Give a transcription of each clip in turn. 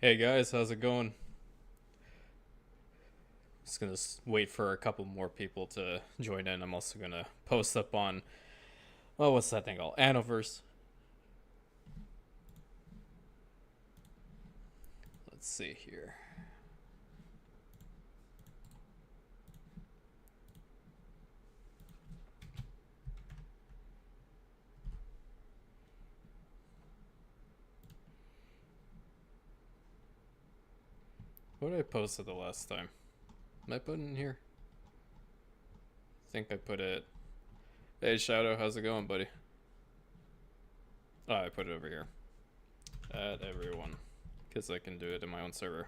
Hey guys, how's it going? Just gonna wait for a couple more people to join in. I'm also gonna post up on, oh, what's that thing called? Annoverse. Let's see here. What did I post it the last time? Am I putting in here? I think I put it. Hey Shadow, how's it going, buddy? Oh, I put it over here. At everyone, because I can do it in my own server.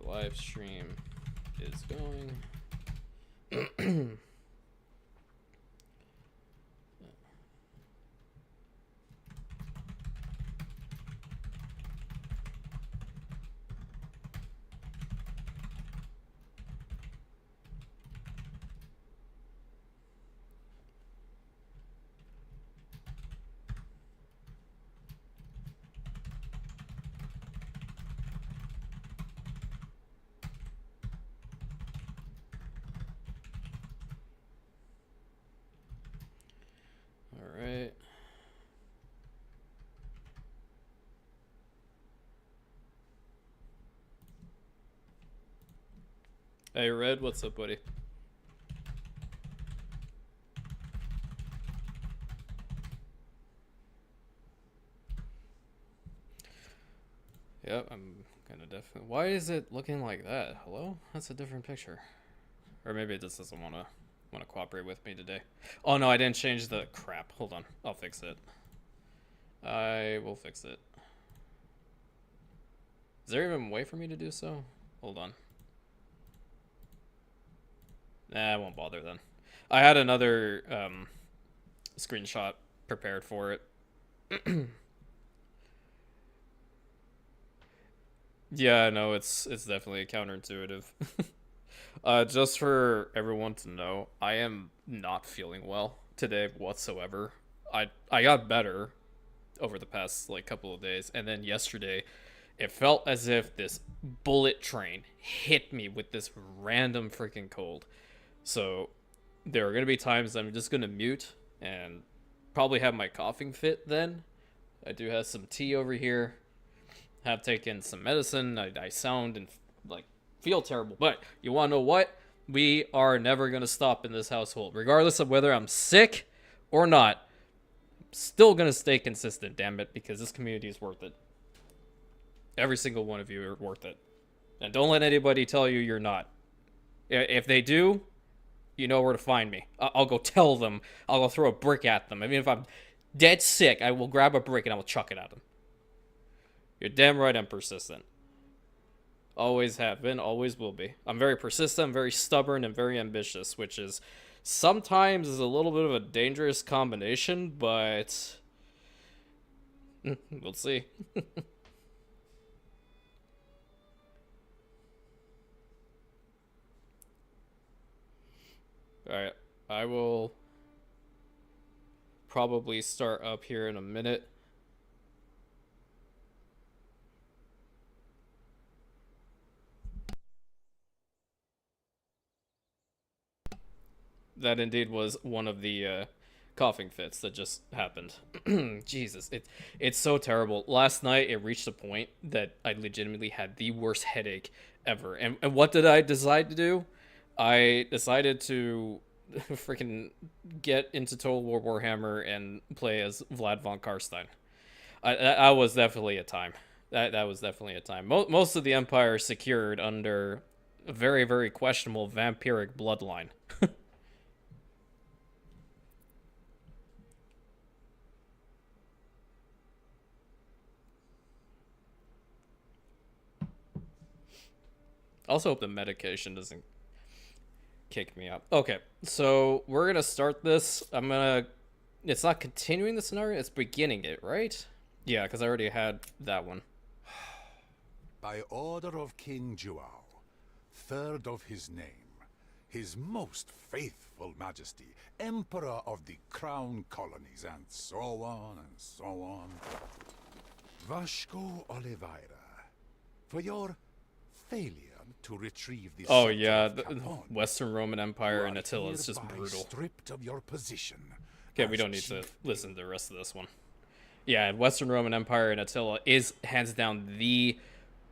Live stream is going. All right. Hey Red, what's up, buddy? Yep, I'm gonna definitely. Why is it looking like that? Hello? That's a different picture. Or maybe it just doesn't wanna cooperate with me today. Oh no, I didn't change the crap. Hold on, I'll fix it. I will fix it. Is there even a way for me to do so? Hold on. Nah, I won't bother then. I had another screenshot prepared for it. Yeah, no, it's definitely counterintuitive. Just for everyone to know, I am not feeling well today whatsoever. I got better over the past like couple of days, and then yesterday, it felt as if this bullet train hit me with this random freaking cold. So there are gonna be times I'm just gonna mute and probably have my coughing fit. Then I do have some tea over here. Have taken some medicine. I sound and like feel terrible, but you want to know what? We are never gonna stop in this household, regardless of whether I'm sick or not. I'm still gonna stay consistent, damn it, because this community is worth it. Every single one of you are worth it, and don't let anybody tell you you're not. If they do, you know where to find me. I'll go tell them. I'll go throw a brick at them. I mean, if I'm dead sick, I will grab a brick and I will chuck it at them. You're damn right I'm persistent. Always have been, always will be. I'm very persistent, I'm very stubborn, and very ambitious, which is sometimes is a little bit of a dangerous combination, but we'll see. Alright, I will probably start up here in a minute. That indeed was one of the coughing fits that just happened. Jesus, it's so terrible. Last night it reached a point that I legitimately had the worst headache ever. And what did I decide to do? I decided to freaking get into Total War Warhammer and play as Vlad von Karstein. That was definitely a time. That was definitely a time. Most of the Empire secured under a very, very questionable vampiric bloodline. Also hope the medication doesn't kick me up. Okay, so we're gonna start this. I'm gonna. It's not continuing the scenario. It's beginning it, right? Yeah, because I already had that one. By order of King Juao, third of his name, his most faithful majesty, emperor of the crown colonies, and so on and so on. Vasco Oliveira for your failure to retrieve the Oh scepter yeah, of the Capon. Western Roman Empire You and are Attila is just hereby brutal. stripped of your position. Okay, we as don't need to chief listen to the rest of this one. Yeah, Western Roman Empire and Attila is hands down the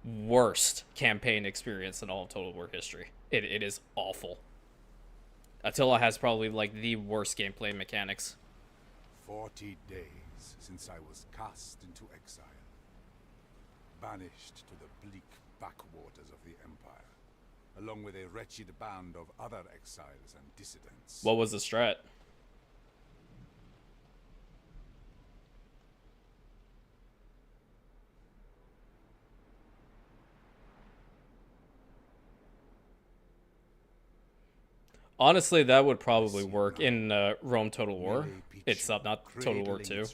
worst campaign experience in all of Total War history. It is awful. Attila has probably like the worst gameplay mechanics. 40 days since I was cast into exile, banished to the bleak backwaters of the Empire, along with a wretched band of other exiles and dissidents. What was the strat? Honestly, that would probably work in Rome Total War itself, not Total War 2.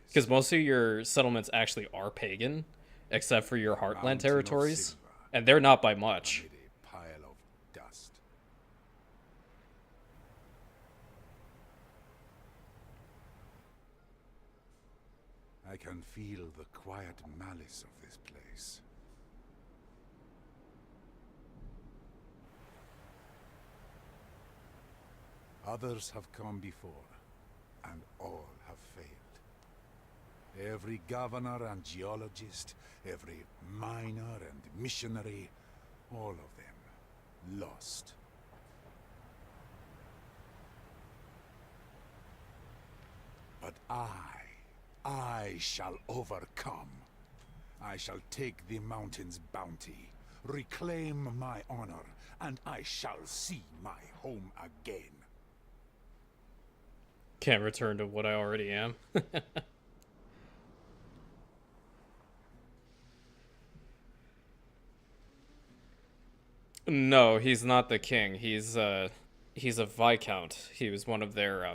Because most of your settlements actually are pagan, except for your Heartland territories. And they're not by much. Amid a pile of dust. I can feel the quiet malice of this place. Others have come before, and all have failed. Every governor and geologist, every miner and missionary, all of them lost. But I shall overcome. I shall take the mountain's bounty, reclaim my honor, and I shall see my home again. Can't return to what I already am. No, he's not the king. He's a viscount. He was one of their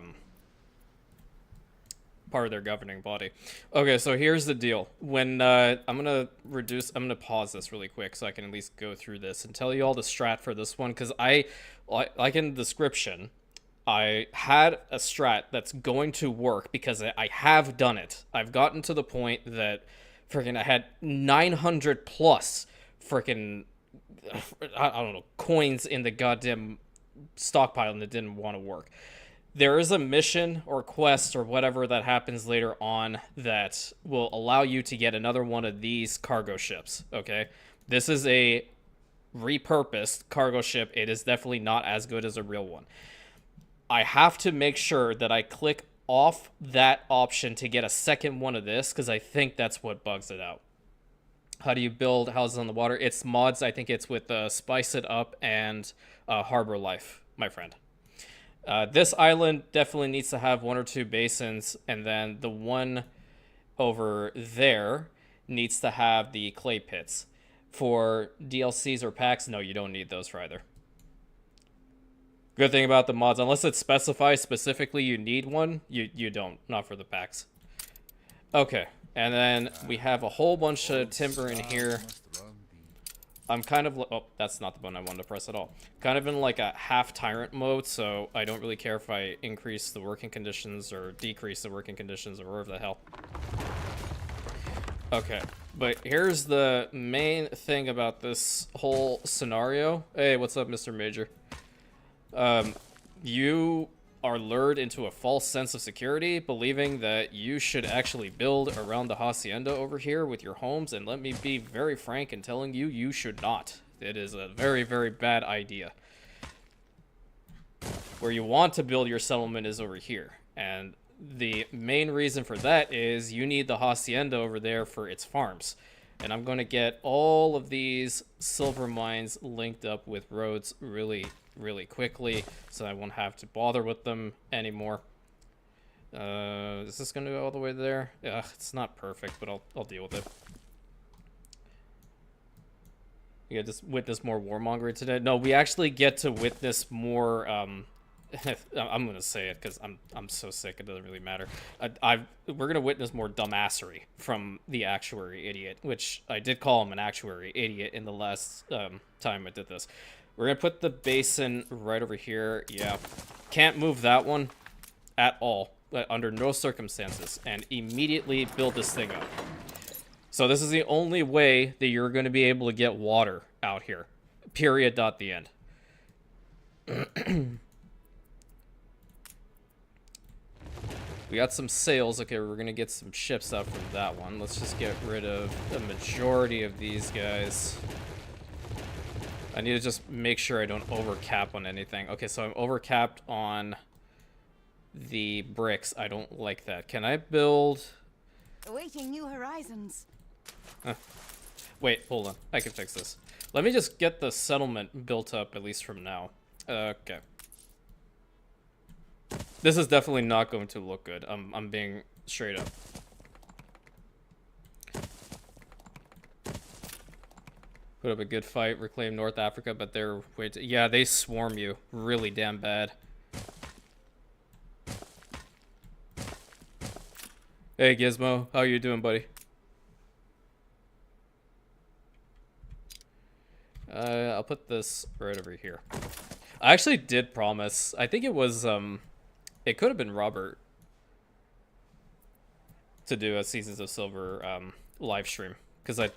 part of their governing body. Okay, so here's the deal. When I'm gonna pause this really quick so I can at least go through this and tell you all the strat for this one, because like in the description, I had a strat that's going to work because I have done it. I've gotten to the point that freaking I had 900 plus freaking I don't know coins in the goddamn stockpile and it didn't want to work. There is a mission or quest or whatever that happens later on that will allow you to get another one of these cargo ships, okay? This is a repurposed cargo ship. It is definitely not as good as a real one. I have to make sure that I click off that option to get a second one of this because I think that's what bugs it out. How do you build houses on the water? It's mods. I think it's with Spice It Up and Harbor Life, my friend. This island definitely needs to have 1 or 2 basins, and then the one over there needs to have the clay pits. For DLCs or packs, no, you don't need those for either. Good thing about the mods, unless it specifies specifically you need one, you don't, not for the packs. Okay, and then we have a whole bunch of timber in here. I'm kind of, oh, that's not the button I wanted to press at all. Kind of in like a half tyrant mode, so I don't really care if I increase the working conditions or decrease the working conditions or whatever the hell. Okay, but here's the main thing about this whole scenario. Hey, what's up, Mr. Major? You are lured into a false sense of security, believing that you should actually build around the hacienda over here with your homes, and let me be very frank in telling you, you should not. It is a very, very bad idea. Where you want to build your settlement is over here, and the main reason for that is you need the hacienda over there for its farms. And I'm going to get all of these silver mines linked up with roads really quickly, so I won't have to bother with them anymore. Is this going to go all the way there? Yeah, it's not perfect, but I'll deal with it. You get to witness more warmongering today? No, we actually get to witness more. I'm gonna say it because I'm so sick it doesn't really matter. We're gonna witness more dumbassery from the actuary idiot, which I did call him an actuary idiot in the last time I did this. We're gonna put the basin right over here. Yeah, can't move that one at all, under no circumstances, and immediately build this thing up. So this is the only way that you're going to be able to get water out here. Period. Dot the end. We got some sails. Okay, we're going to get some ships out from that one. Let's just get rid of the majority of these guys. I need to just make sure I don't overcap on anything. Okay, so I'm overcapped on the bricks. I don't like that. Can I build... Awaiting new horizons. Wait, hold on. I can fix this. Let me just get the settlement built up, at least from now. Okay. This is definitely not going to look good. I'm being straight up. Put up a good fight, reclaim North Africa, but they're way too... Yeah, they swarm you really damn bad. Hey, Gizmo. How you doing, buddy? I'll put this right over here. I actually did promise. I think it was, it could have been Robert to do a Seasons of Silver live stream, because I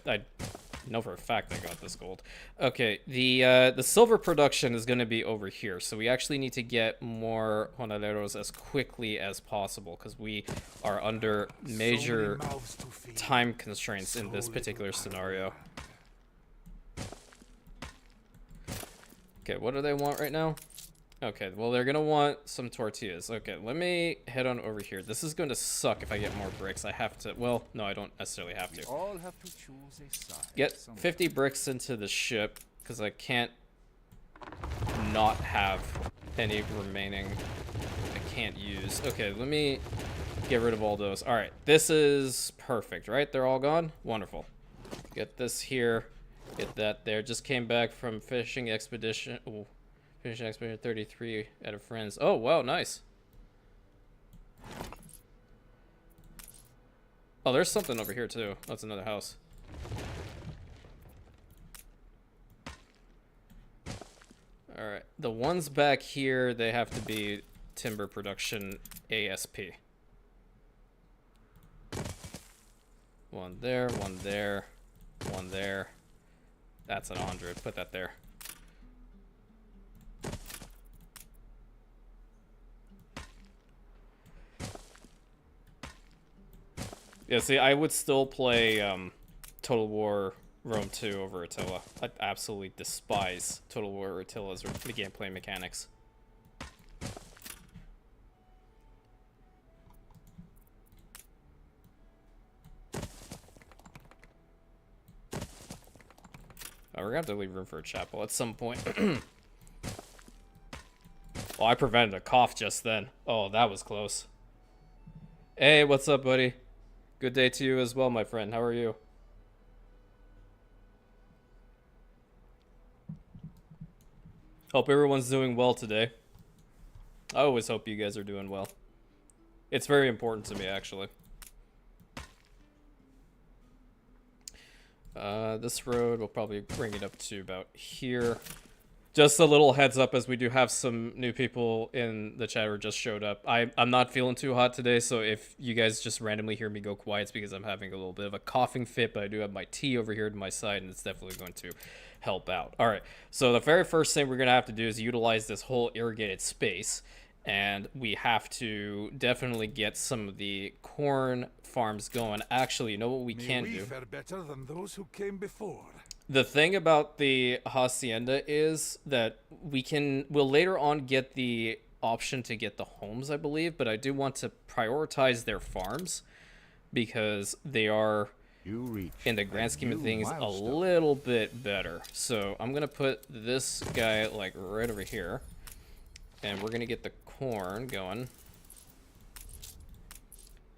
know for a fact I got this gold. Okay, the silver production is going to be over here, so we actually need to get more jornaleros as quickly as possible, because we are under major time constraints in this particular scenario. Okay, what do they want right now? Okay, well, they're gonna want some tortillas. Okay, let me head on over here. This is going to suck if I get more bricks. I have to... Well, no, I don't necessarily have to. All have to choose a side. Get 50 bricks into the ship, because I can't not have any remaining I can't use. Okay, let me get rid of all those. All right, this is perfect, right? They're all gone? Wonderful. Get this here. Get that there. Just came back from fishing expedition. Ooh, fishing expedition 33 at a friend's. Oh, wow, nice. Oh, there's something over here, too. That's another house. Alright, the ones back here, they have to be timber production ASP. One there, one there, one there. That's 100. Put that there. Yeah, see, I would still play Total War Rome 2 over Attila. I absolutely despise Total War Attila's the gameplay mechanics. Oh, we're gonna have to leave room for a chapel at some point. Well, I prevented a cough just then. Oh, that was close. Hey, what's up, buddy? Good day to you as well, my friend. How are you? Hope everyone's doing well today. I always hope you guys are doing well. It's very important to me, actually. This road, we'll probably bring it up to about here. Just a little heads up, as we do have some new people in the chat who just showed up. I'm not feeling too hot today, so if you guys just randomly hear me go quiet, it's because I'm having a little bit of a coughing fit, but I do have my tea over here to my side, and it's definitely going to help out. All right, so the very first thing we're going to have to do is utilize this whole irrigated space, and we have to definitely get some of the corn farms going. Actually, you know what we can do? Fare better than those who came before. The thing about the hacienda is that we'll later on get the option to get the homes, I believe, but I do want to prioritize their farms because they are, in the grand scheme of things, a little bit better. So I'm gonna put this guy like right over here, and we're gonna get the corn going.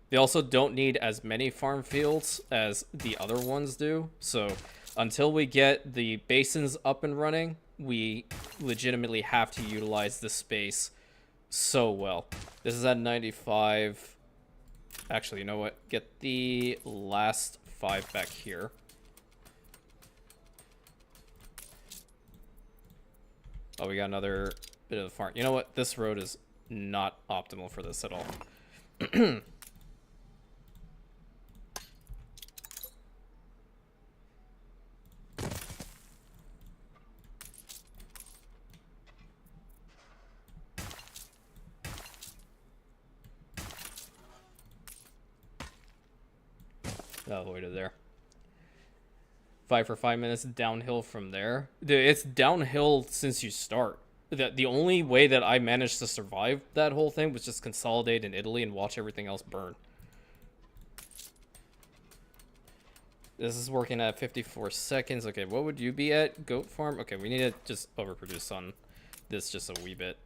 They also don't need as many farm fields as the other ones do, so until we get the basins up and running, we legitimately have to utilize the space so well. This is at 95. Actually, you know what? Get the last 5 back here. Oh, we got another bit of the farm. You know what? This road is not optimal for this at all. all the way to there. Fight for 5 minutes, downhill from there. Dude, it's downhill since you start. The only way that I managed to survive that whole thing was just consolidate in Italy and watch everything else burn. This is working at 54 seconds. Okay, what would you be at? Goat farm? Okay, we need to just overproduce on this just a wee bit.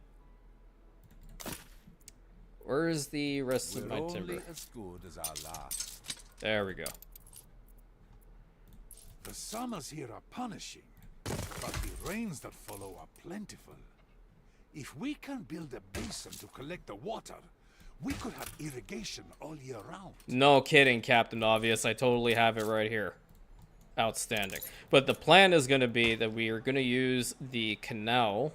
Where's the rest of my timber? Only as good as our last. There we go. The summers here are punishing, but the rains that follow are plentiful. If we can build a basin to collect the water, we could have irrigation all year round. No kidding, Captain Obvious. I totally have it right here. Outstanding. But the plan is going to be that we are going to use the canal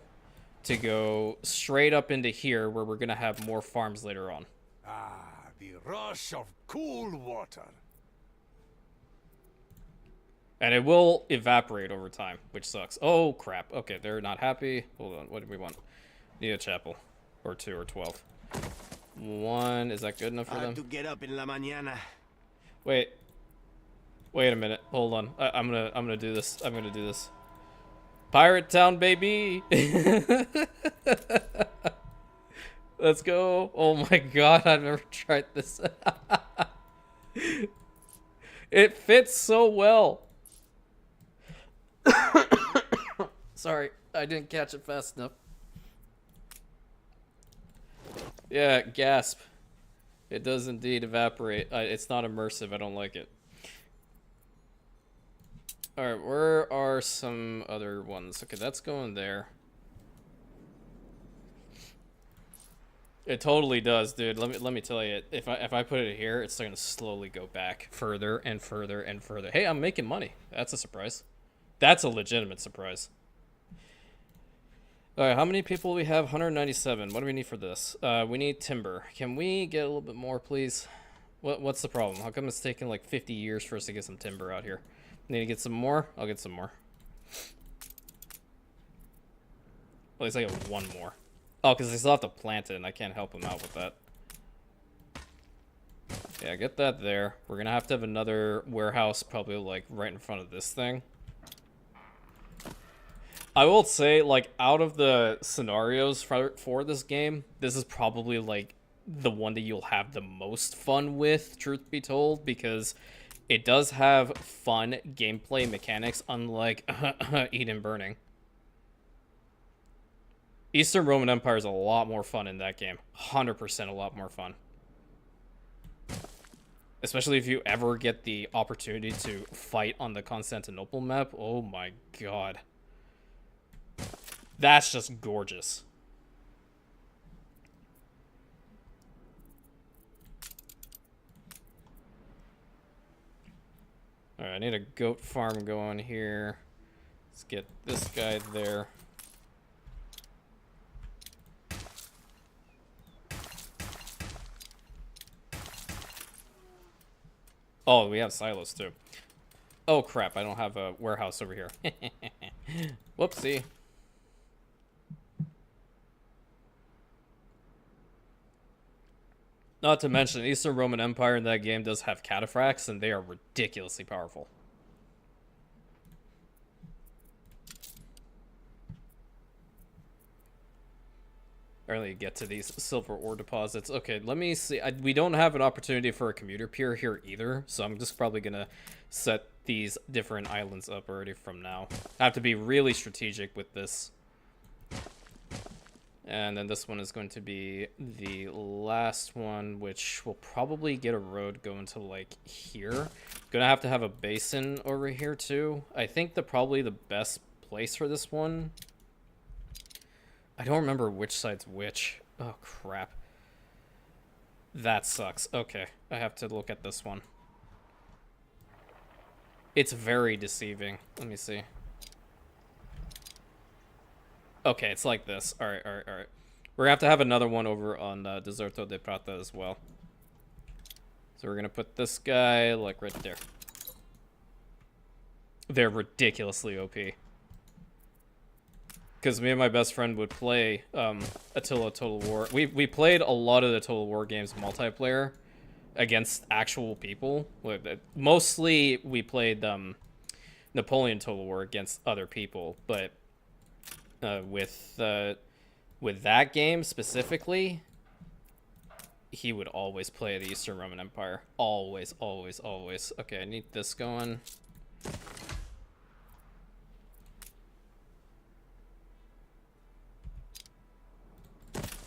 to go straight up into here, where we're going to have more farms later on. Ah, the rush of cool water. And it will evaporate over time, which sucks. Oh, crap. Okay, they're not happy. Hold on. What do we want? Need a chapel. Or 2 or 12. 1. Is that good enough for them? To get up in la mañana. Wait. Wait a minute. Hold on. I'm gonna do this. I'm gonna do this. Pirate Town, baby! Let's go. Oh my god, I've never tried this. It fits so well. Sorry, I didn't catch it fast enough. Yeah, gasp. It does indeed evaporate. It's not immersive. I don't like it. Alright, where are some other ones? Okay, that's going there. It totally does, dude. Let me tell you, if I put it here, it's going to slowly go back further and further and further. Hey, I'm making money. That's a surprise. That's a legitimate surprise. Alright, how many people do we have? 197. What do we need for this? We need timber. Can we get a little bit more, please? What's the problem? How come it's taking like 50 years for us to get some timber out here? Need to get some more? I'll get some more. At least I get one more. Oh, because they still have to plant it, and I can't help them out with that. Yeah, get that there. We're going to have another warehouse probably, like, right in front of this thing. I will say, like, out of the scenarios for this game, this is probably, like, the one that you'll have the most fun with, truth be told, because it does have fun gameplay mechanics, unlike Eden Burning. Eastern Roman Empire is a lot more fun in that game. 100% a lot more fun. Especially if you ever get the opportunity to fight on the Constantinople map. Oh my god. That's just gorgeous. Alright, I need a goat farm going here. Let's get this guy there. Oh, we have silos too. Oh crap, I don't have a warehouse over here. Whoopsie. Not to mention, Eastern Roman Empire in that game does have cataphracts, and they are ridiculously powerful. Early get to these silver ore deposits. Okay, let me see. We don't have an opportunity for a commuter pier here either, so I'm just probably gonna set these different islands up already from now. I have to be really strategic with this. And then this one is going to be the last one, which will probably get a road going to like here. Gonna have to have a basin over here too. I think probably the best place for this one. I don't remember which side's which. Oh, crap. That sucks. Okay, I have to look at this one. It's very deceiving. Let me see. Okay, it's like this. Alright. We're gonna have another one over on Deserto de Prata as well. So we're gonna put this guy, like, right there. They're ridiculously OP. Because me and my best friend would play Attila Total War. We played a lot of the Total War games multiplayer against actual people. Mostly we played Napoleon Total War against other people, but with that game specifically, he would always play the Eastern Roman Empire. Always, always, always. Okay, I need this going.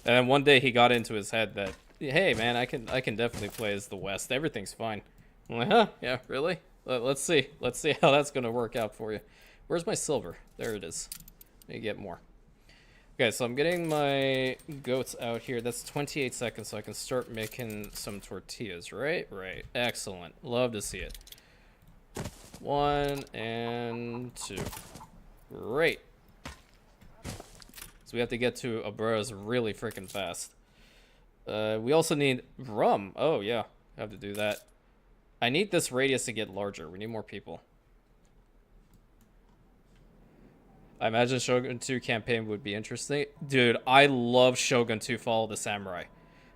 And then one day he got into his head that, hey man, I can definitely play as the West. Everything's fine. I'm like, huh? Yeah, really? Let's see. Let's see how that's gonna work out for you. Where's my silver? There it is. Let me get more. Okay, so I'm getting my goats out here. That's 28 seconds, so I can start making some tortillas, right? Right. Excellent. Love to see it. 1 and 2. Great. So we have to get to Abras really freaking fast. We also need rum. Oh, yeah. I have to do that. I need this radius to get larger. We need more people. I imagine Shogun 2 campaign would be interesting. Dude, I love Shogun 2 Fall of the Samurai.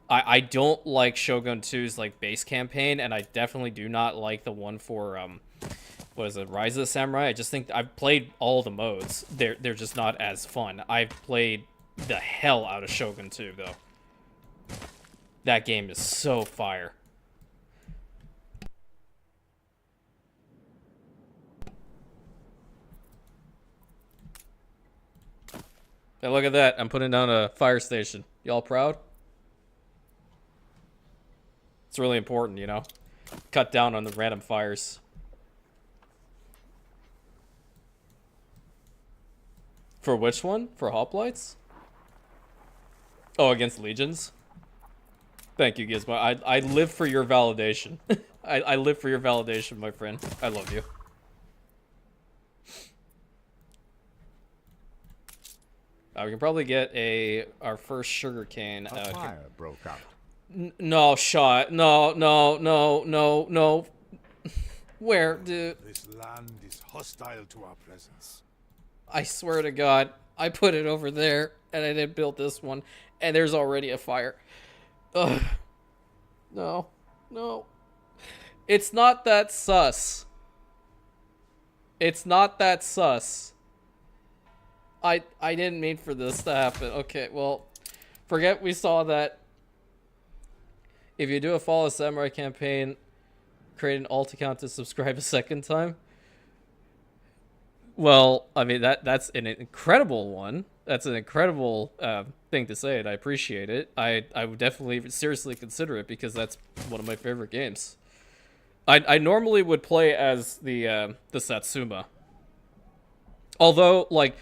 I don't like Shogun 2's like base campaign, and I definitely do not like the one for what is it, Rise of the Samurai. I just think I've played all the modes. They're just not as fun. I've played the hell out of Shogun 2 though. That game is so fire. Hey, look at that. I'm putting down a fire station. Y'all proud? It's really important, you know? Cut down on the random fires. For which one? For hoplites? Oh, against legions? Thank you, Gizmo. I live for your validation. I live for your validation, my friend. I love you. We can probably get our first sugarcane out. A fire broke out. No shot. No. Where, dude? This land is hostile to our presence. I swear to God, I put it over there, and I didn't build this one, and there's already a fire. Ugh. No. It's not that sus. It's not that sus. I didn't mean for this to happen. Okay, well, forget we saw that. If you do a Fall of Samurai campaign, create an alt account to subscribe a second time. Well, I mean, that's an incredible one. That's an incredible thing to say, and I appreciate it. I would definitely seriously consider it because that's one of my favorite games. I normally would play as the Satsuma. Although, like,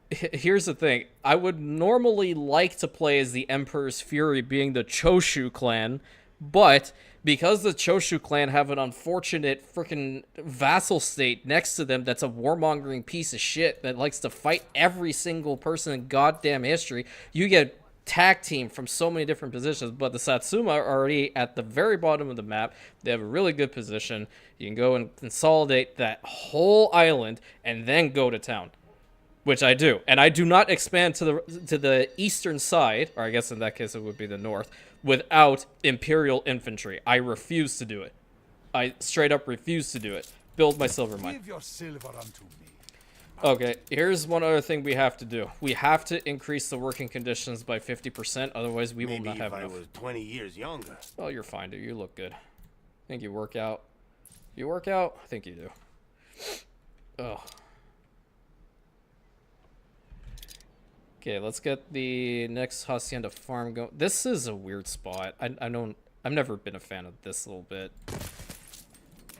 here's the thing. I would normally like to play as the Emperor's Fury, being the Choshu clan, but because the Choshu clan have an unfortunate freaking vassal state next to them that's a warmongering piece of shit that likes to fight every single person in goddamn history, you get tag team from so many different positions. But the Satsuma are already at the very bottom of the map. They have a really good position. You can go and consolidate that whole island and then go to town, which I do. And I do not expand to the eastern side, or I guess in that case it would be the north, without Imperial infantry. I refuse to do it. I straight up refuse to do it. Build my silver mine. Give your silver unto me. Okay, here's one other thing we have to do. We have to increase the working conditions by 50%, otherwise we will not have enough. Maybe if I was 20 years younger. Oh, you're fine, dude. You look good. I think you work out. You work out? I think you do. Oh. Okay, let's get the next Hacienda farm going. This is a weird spot. I've never been a fan of this little bit.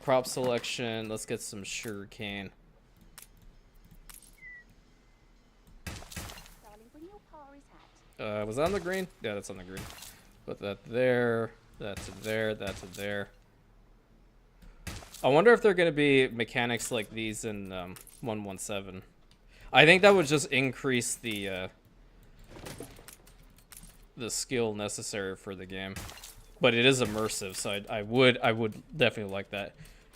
Crop selection. Let's get some sugarcane. Was that on the green? Yeah, that's on the green. Put that there. That's there. That's there. I wonder if there are going to be mechanics like these in 117. I think that would just increase the skill necessary for the game, but it is immersive, so I would definitely like that.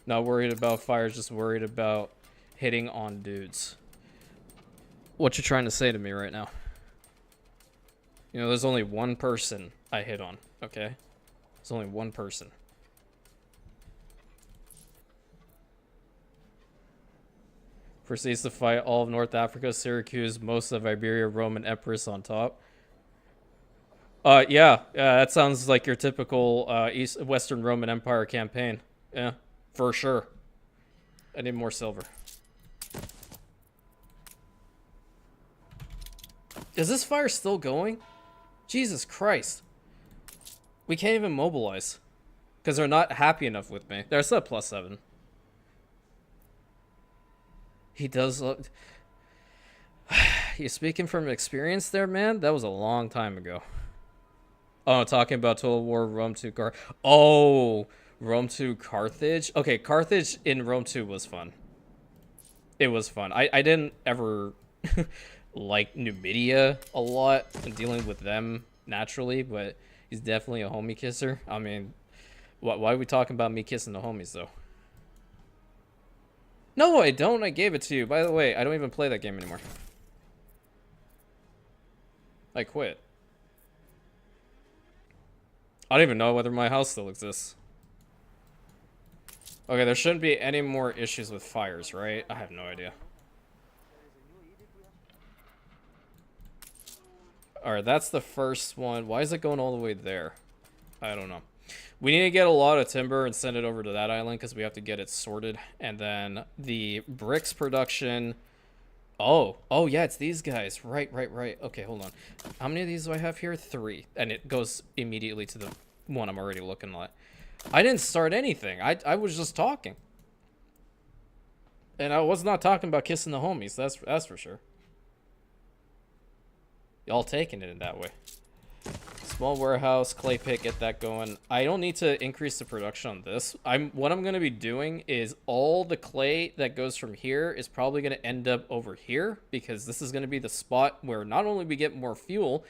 Not worried about fires, just worried about hitting on dudes. What you trying to say to me right now? You know, there's only one person I hit on. Okay, there's only one person. Proceeds to fight all of North Africa, Syracuse, most of Iberia, Roman Empress on top. Yeah, that sounds like your typical Western Roman Empire campaign. Yeah, for sure. I need more silver. Is this fire still going? Jesus Christ. We can't even mobilize. Because they're not happy enough with me. They're still at +7. He does look... You speaking from experience there, man? That was a long time ago. Oh, talking about Total War, Rome 2, Oh, Rome 2 Carthage? Okay, Carthage in Rome 2 was fun. It was fun. I didn't ever like Numidia a lot and dealing with them naturally, but he's definitely a homie kisser. I mean, why are we talking about me kissing the homies, though? No, I don't. I gave it to you. By the way, I don't even play that game anymore. I quit. I don't even know whether my house still exists. Okay, there shouldn't be any more issues with fires, right? I have no idea. Alright, that's the first one. Why is it going all the way there? I don't know. We need to get a lot of timber and send it over to that island because we have to get it sorted. And then the bricks production... Oh, yeah, it's these guys. Right. Okay, hold on. How many of these do I have here? 3. And it goes immediately to the one I'm already looking at. I didn't start anything. I was just talking. And I was not talking about kissing the homies. That's for sure. Y'all taking it in that way. Small warehouse, clay pit, get that going. I don't need to increase the production on this. What I'm going to be doing is all the clay that goes from here is probably going to end up over here because this is going to be the spot where not only we get more fuel,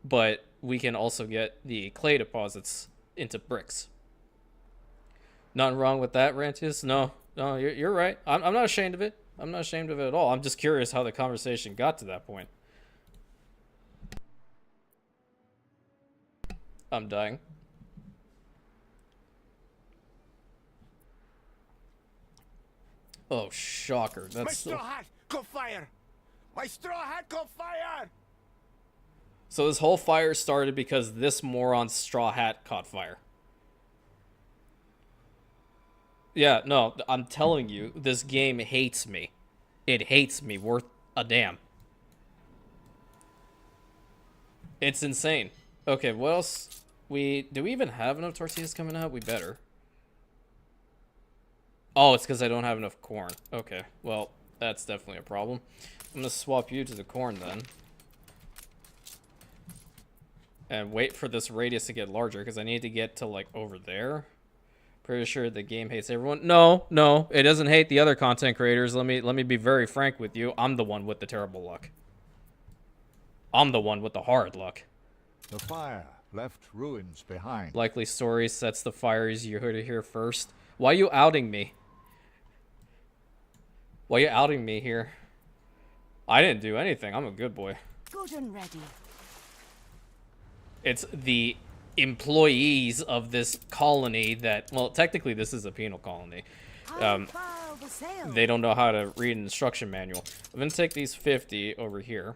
but we can also get the clay deposits into bricks. Nothing wrong with that, Rantius? No, you're right. I'm not ashamed of it. I'm not ashamed of it at all. I'm just curious how the conversation got to that point. I'm dying. Oh, shocker. That's my straw hat caught fire! My straw hat caught fire! So this whole fire started because this moron's straw hat caught fire. Yeah, no, I'm telling you, this game hates me. It hates me worth a damn. It's insane. Okay, what else? Do we even have enough tortillas coming out? We better. Oh, it's because I don't have enough corn. Okay, well, that's definitely a problem. I'm gonna swap you to the corn then. And wait for this radius to get larger, because I need to get to, like, over there. Pretty sure the game hates everyone. No, it doesn't hate the other content creators. Let me be very frank with you. I'm the one with the terrible luck. I'm the one with the hard luck. The fire left ruins behind. Likely story sets the fires. You heard it here first. Why are you outing me? Why are you outing me here? I didn't do anything. I'm a good boy. Good and ready. It's the employees of this colony that, well, technically this is a penal colony. They don't know how to read an instruction manual. I'm gonna take these 50 over here.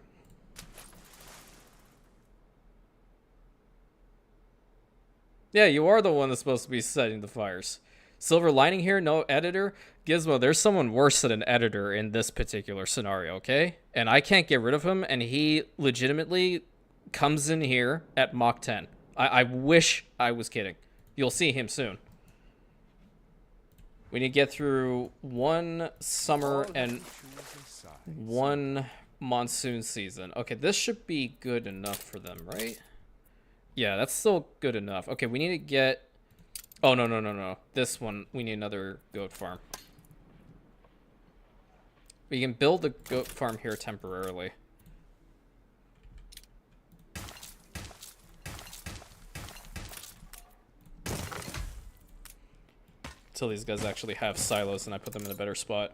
Yeah, you are the one that's supposed to be setting the fires. Silver lining here, no editor. Gizmo, there's someone worse than an editor in this particular scenario, okay? And I can't get rid of him, and he legitimately comes in here at Mach 10. I wish I was kidding. You'll see him soon. We need to get through one summer and one monsoon season. Okay, this should be good enough for them, right? Yeah, that's still good enough. Okay, we need to get... Oh, no. This one, we need another goat farm. We can build the goat farm here temporarily. Until these guys actually have silos and I put them in a better spot.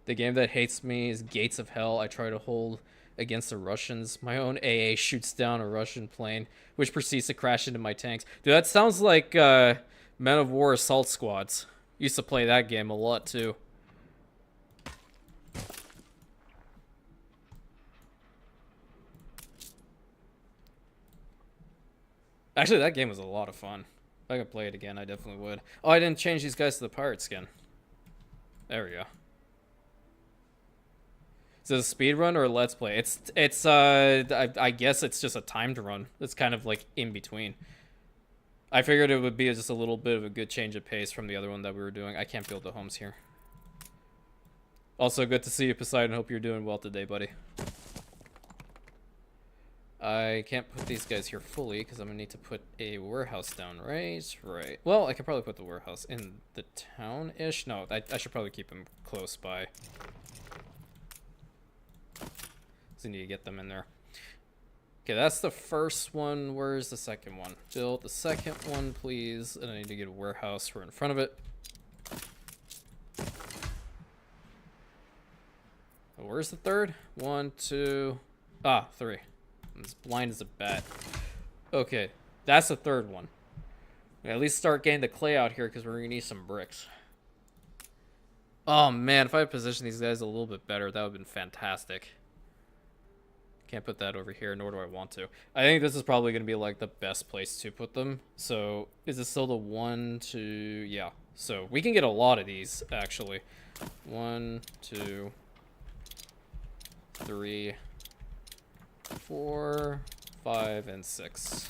The game that hates me is Gates of Hell. I try to hold against the Russians. My own AA shoots down a Russian plane, which proceeds to crash into my tanks. Dude, that sounds like Men of War Assault Squads. Used to play that game a lot, too. Actually, that game was a lot of fun. If I could play it again, I definitely would. Oh, I didn't change these guys to the pirate skin. There we go. Is it a speed run or a let's play? I guess it's just a timed run. It's kind of like in between. I figured it would be just a little bit of a good change of pace from the other one that we were doing. I can't build the homes here. Also, good to see you, Poseidon. Hope you're doing well today, buddy. I can't put these guys here fully because I'm gonna need to put a warehouse down, right? Right. Well, I could probably put the warehouse in the town-ish. No, I should probably keep them close by. So I need to get them in there. Okay, that's the first one. Where's the second one? Build the second one, please. And I need to get a warehouse right in front of it. Oh, where's the third? 1, 2... Ah, 3. I'm as blind as a bat. Okay, that's the third one. At least start getting the clay out here because we're going to need some bricks. Oh, man, if I had positioned these guys a little bit better, that would have been fantastic. Can't put that over here, nor do I want to. I think this is probably going to be like the best place to put them. So is it still the 1, 2? Yeah. So we can get a lot of these, actually. 1, 2, 3, 4, 5, and 6.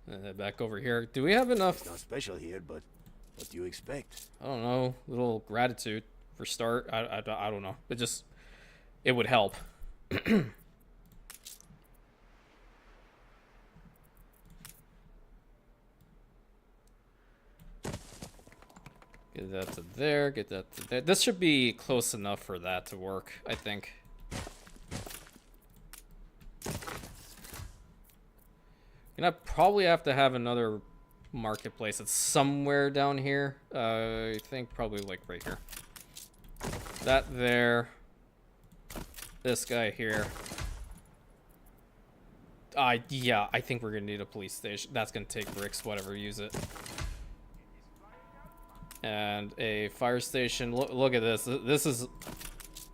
And then back over here. Do we have enough? It's not special here, but what do you expect? I don't know. Little gratitude for start. I don't know. It would help. Get that to there. Get that to there. This should be close enough for that to work, I think. And I probably have to have another marketplace. It's somewhere down here. I think probably like right here. That there. This guy here. Yeah, I think we're gonna need a police station. That's gonna take bricks, whatever, use it. And a fire station. Look at this. This is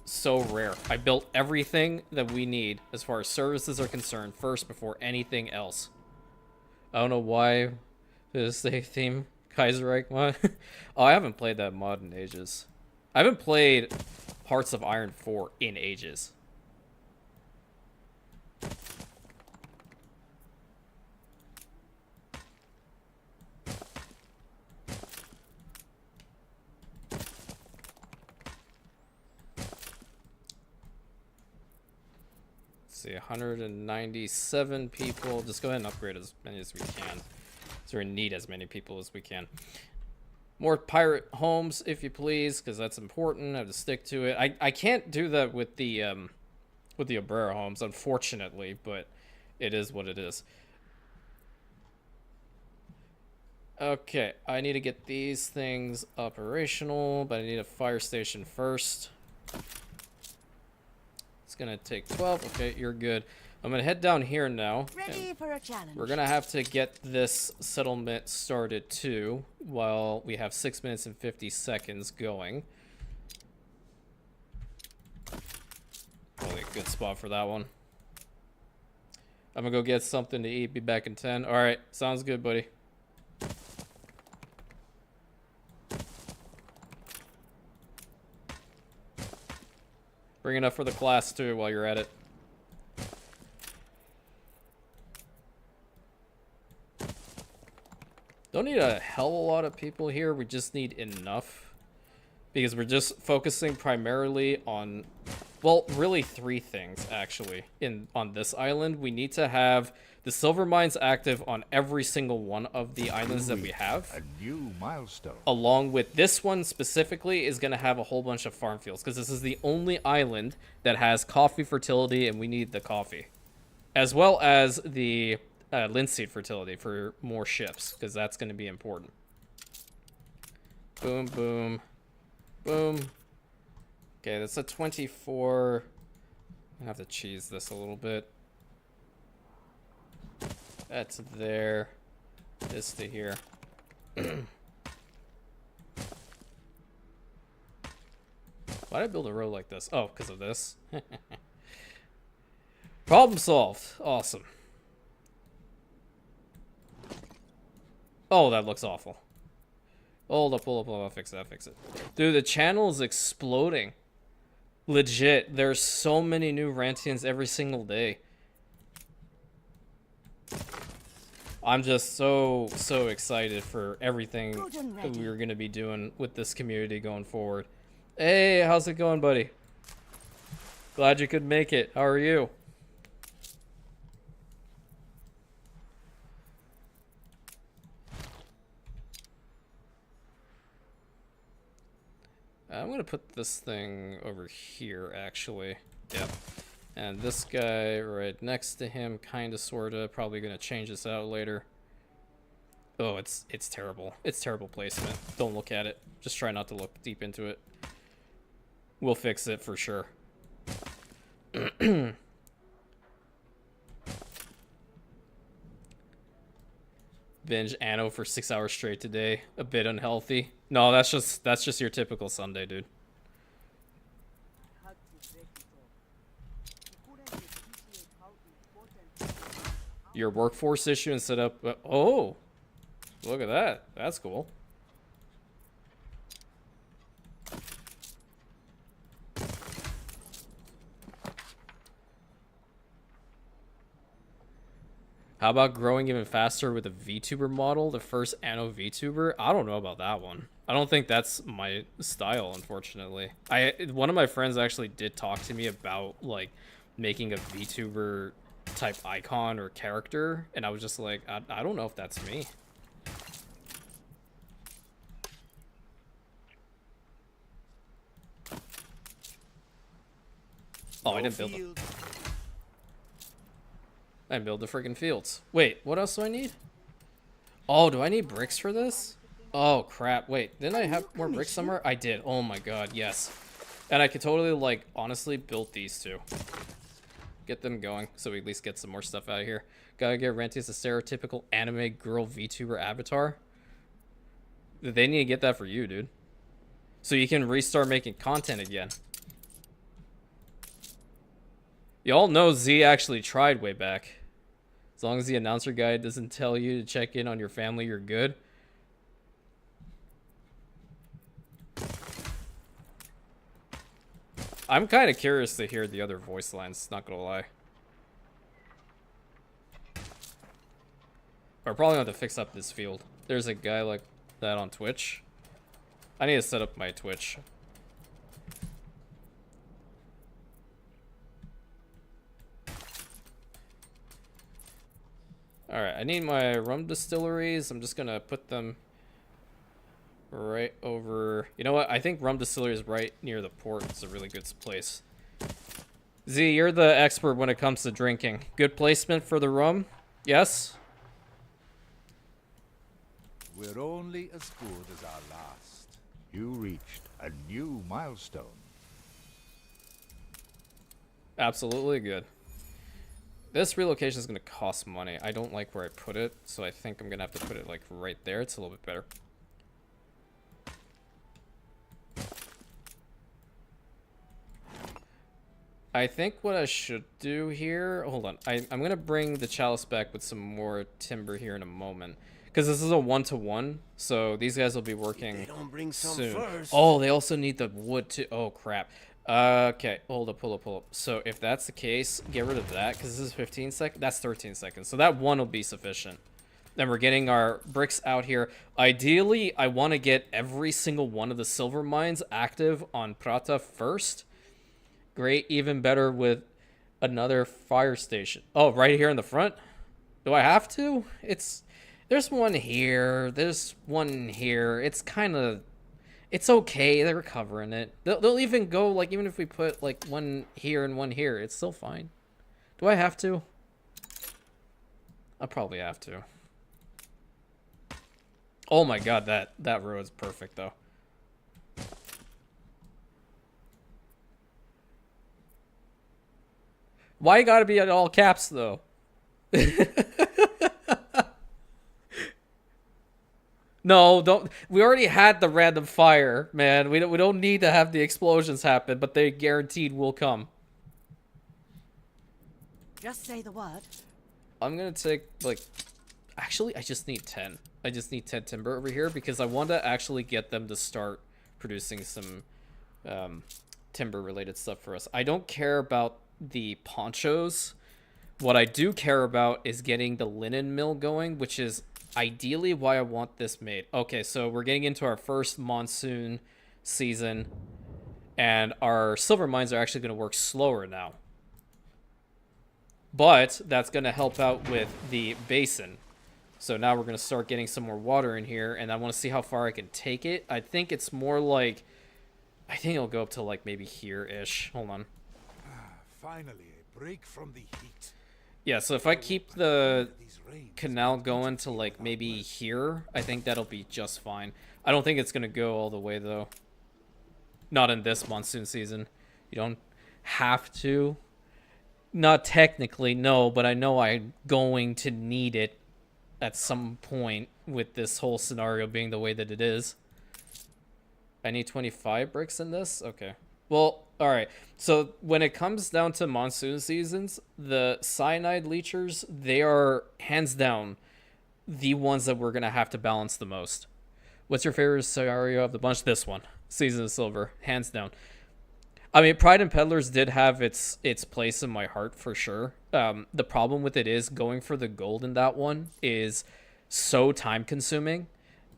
so rare. I built everything that we need as far as services are concerned first before anything else. I don't know why this theme Kaiserreich mod. Oh, I haven't played that mod in ages. I haven't played Hearts of Iron 4 in ages. See, 197 people. Just go ahead and upgrade as many as we can. So we need as many people as we can. More pirate homes, if you please, because that's important. I have to stick to it. I can't do that with the Abrera homes, unfortunately, but it is what it is. Okay, I need to get these things operational, but I need a fire station first. It's gonna take 12. Okay, you're good. I'm gonna head down here now. Ready for a challenge. We're gonna have to get this settlement started too, while we have 6 minutes and 50 seconds going. Probably a good spot for that one. I'm gonna go get something to eat. Be back in 10. All right, sounds good, buddy. Bring it up for the class too while you're at it. Don't need a hell of a lot of people here. We just need enough. Because we're just focusing primarily on, well, really 3 things actually on this island. We need to have the silver mines active on every single one of the islands that we have. A new milestone. Along with this one specifically is going to have a whole bunch of farm fields because this is the only island that has coffee fertility and we need the coffee. As well as the linseed fertility for more ships because that's going to be important. Boom, boom, boom. Okay, that's a 24. I have to cheese this a little bit. That's there. This to here. Why did I build a road like this? Oh, because of this. Problem solved. Awesome. Oh, that looks awful. Hold up, hold up, hold up. Fix that, fix it. Dude, the channel is exploding. Legit. There's so many new Rantians every single day. I'm just so excited for everything that we're going to be doing with this community going forward. Hey, how's it going, buddy? Glad you could make it. How are you? I'm going to put this thing over here, actually. Yep. And this guy right next to him, kind of, sort of. Probably going to change this out later. Oh, it's terrible. It's terrible placement. Don't look at it. Just try not to look deep into it. We'll fix it for sure. Binge Anno for 6 hours straight today. A bit unhealthy. No, that's just your typical Sunday, dude. Your workforce issue and set up. Oh, look at that. That's cool. How about growing even faster with a VTuber model? The first Anno VTuber? I don't know about that one. I don't think that's my style, unfortunately. One of my friends actually did talk to me about like making a VTuber type icon or character, and I was just like, I don't know if that's me. Oh, I didn't build them. I build the freaking fields. Wait, what else do I need? Oh, do I need bricks for this? Oh, crap. Wait, didn't I have more bricks somewhere? I did. Oh my god, yes. And I could totally, like, honestly build these two. Get them going, so we at least get some more stuff out of here. Gotta get Renty as a stereotypical anime girl VTuber avatar. They need to get that for you, dude. So you can restart making content again. Y'all know Z actually tried way back. As long as the announcer guide doesn't tell you to check in on your family, you're good. I'm kind of curious to hear the other voice lines, not gonna lie. We're probably going to have to fix up this field. There's a guy like that on Twitch. I need to set up my Twitch. Alright, I need my rum distilleries. I'm just gonna put them right over... You know what? I think rum distillery is right near the port. It's a really good place. Z, you're the expert when it comes to drinking. Good placement for the rum? Yes? We're only as good as our last. You reached a new milestone. Absolutely good. This relocation is going to cost money. I don't like where I put it, so I think I'm going to have to put it like right there. It's a little bit better. I think what I should do here... Hold on. I'm going to bring the chalice back with some more timber here in a moment. Because this is a one-to-one, so these guys will be working They don't bring some soon. first. Oh, they also need the wood too. Oh, crap. Okay, hold up. So if that's the case, get rid of that, because this is 15 seconds. That's 13 seconds. So that one will be sufficient. Then we're getting our bricks out here. Ideally, I want to get every single one of the silver mines active on Prata first. Great, even better with another fire station. Oh, right here in the front? Do I have to? There's one here. There's one here. It's kind of... It's okay. They're covering it. They'll even go, like, even if we put, like, one here and one here, it's still fine. Do I have to? I'll probably have to. Oh my god, that row is perfect, though. Why you gotta be at all caps, though? No, don't. We already had the random fire, man. We don't need to have the explosions happen, but they guaranteed will come. Just say the word. I'm gonna take, like, actually, I just need 10. I just need 10 timber over here because I want to actually get them to start producing some timber-related stuff for us. I don't care about the ponchos. What I do care about is getting the linen mill going, which is ideally why I want this made. Okay, so we're getting into our first monsoon season, and our silver mines are actually going to work slower now. But that's going to help out with the basin. So now we're going to start getting some more water in here, and I want to see how far I can take it. I think it's more like... I think it'll go up to, like, maybe here-ish. Hold on. Finally, a break from the heat. Yeah, so if I keep the canal going to, like, maybe here, I think that'll be just fine. I don't think it's going to go all the way, though. Not in this monsoon season. You don't have to. Not technically, no, but I know I'm going to need it at some point with this whole scenario being the way that it is. I need 25 bricks in this? Okay. Well, alright. So when it comes down to monsoon seasons, the cyanide leechers, they are hands down the ones that we're going to have to balance the most. What's your favorite scenario of the bunch? This one. Season of Silver. Hands down. I mean, Pride and Peddlers did have its place in my heart for sure. The problem with it is going for the gold in that one is so time consuming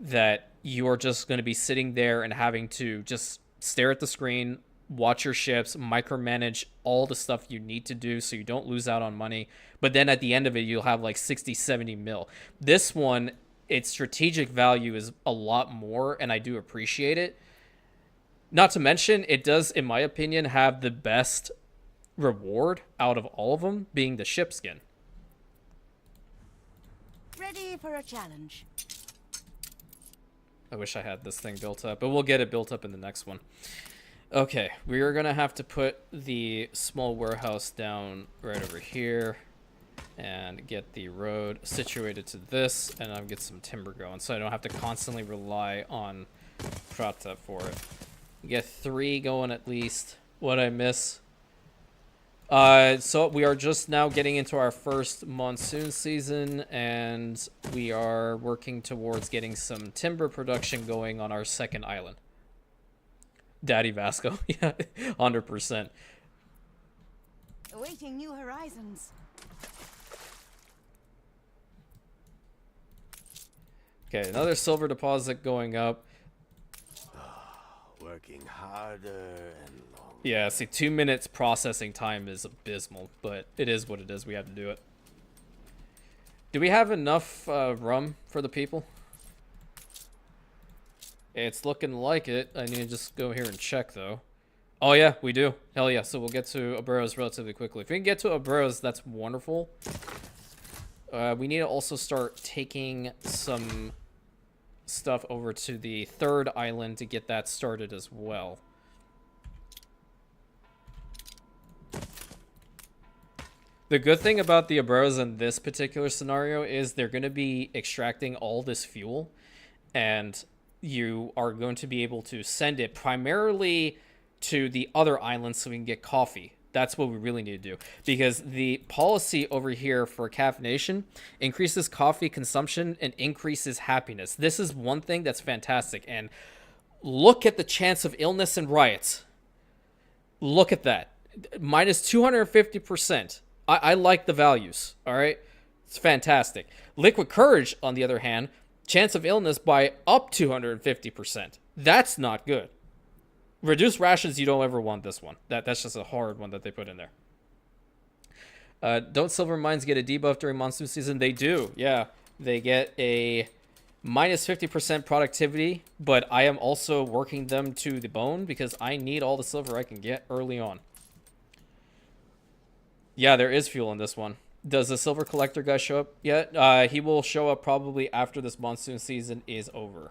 that you are just going to be sitting there and having to just stare at the screen, watch your ships, micromanage all the stuff you need to do so you don't lose out on money. But then at the end of it, you'll have like 60, 70 mil. This one, its strategic value is a lot more, and I do appreciate it. Not to mention, it does, in my opinion, have the best reward out of all of them, being the ship skin. Ready for a challenge. I wish I had this thing built up, but we'll get it built up in the next one. Okay, we are going to have to put the small warehouse down right over here and get the road situated to this, and I'll get some timber going so I don't have to constantly rely on Prata for it. Get 3 going at least. What'd I miss? So we are just now getting into our first monsoon season, and we are working towards getting some timber production going on our second island. Daddy Vasco, yeah, 100%. Awaiting new horizons. Okay, another silver deposit going up. Working harder and longer. Yeah, see, 2 minutes processing time is abysmal, but it is what it is. We have to do it. Do we have enough rum for the people? It's looking like it. I need to just go here and check, though. Oh, yeah, we do. Hell yeah. So we'll get to Obreros relatively quickly. If we can get to Obreros, that's wonderful. We need to also start taking some stuff over to the third island to get that started as well. The good thing about the Obreros in this particular scenario is they're going to be extracting all this fuel, and you are going to be able to send it primarily to the other islands so we can get coffee. That's what we really need to do, because the policy over here for caffeination increases coffee consumption and increases happiness. This is one thing that's fantastic. And look at the chance of illness and riots. Look at that. Minus 250%. I like the values. All right. It's fantastic. Liquid courage, on the other hand, chance of illness by up 250%. That's not good. Reduced rations, you don't ever want this one. That's just a hard one that they put in there. Don't silver mines get a debuff during monsoon season? They do, yeah. They get a minus 50% productivity, but I am also working them to the bone because I need all the silver I can get early on. Yeah, there is fuel in this one. Does the silver collector guy show up yet? He will show up probably after this monsoon season is over.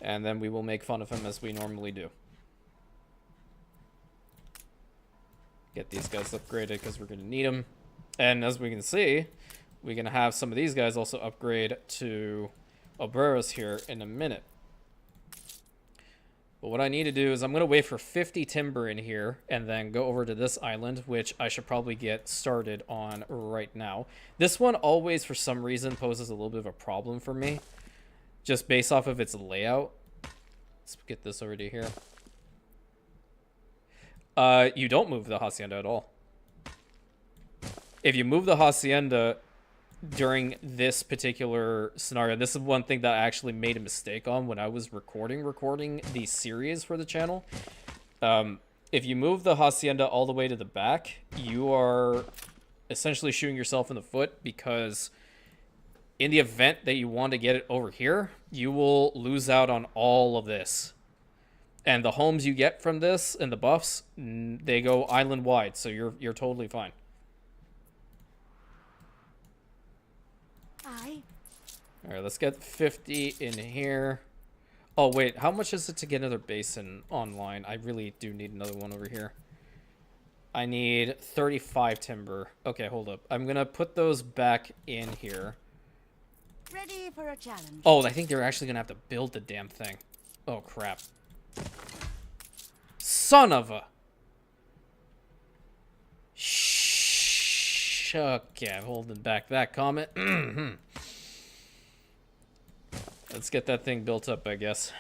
And then we will make fun of him as we normally do. Get these guys upgraded because we're going to need them. And as we can see, we're going to have some of these guys also upgrade to obreros here in a minute. But what I need to do is I'm going to wait for 50 timber in here and then go over to this island, which I should probably get started on right now. This one always, for some reason, poses a little bit of a problem for me, just based off of its layout. Let's get this over to here. You don't move the hacienda at all. If you move the hacienda during this particular scenario, this is one thing that I actually made a mistake on when I was recording the series for the channel. If you move the hacienda all the way to the back, you are essentially shooting yourself in the foot, because in the event that you want to get it over here, you will lose out on all of this. And the homes you get from this and the buffs, they go island wide, so you're totally fine. All right, let's get 50 in here. Oh, wait, how much is it to get another basin online? I really do need another one over here. I need 35 timber. Okay, hold up. I'm going to put those back in here. Ready for a challenge. Oh, I think they're actually going to have to build the damn thing. Oh, crap. Son of a... Shh. Okay, I'm holding back that comment. Let's get that thing built up, I guess.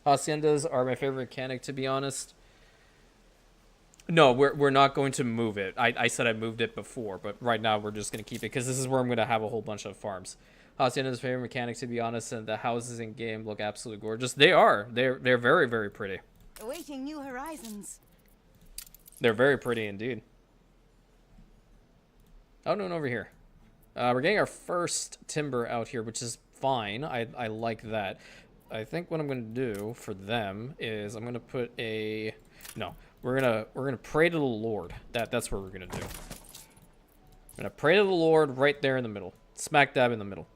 Haciendas are my favorite mechanic, to be honest. No, we're not going to move it. I said I moved it before, but right now we're just going to keep it, because this is where I'm going to have a whole bunch of farms. Hacienda's favorite mechanic, to be honest, and the houses in game look absolutely gorgeous. They are. They're very, very pretty. Awaiting new horizons. They're very pretty indeed. Oh, no, over here. We're getting our first timber out here, which is fine. I like that. I think what I'm going to do for them is I'm going to put a... No, we're gonna pray to the Lord. That's what we're going to do. I'm going to pray to the Lord right there in the middle. Smack dab in the middle.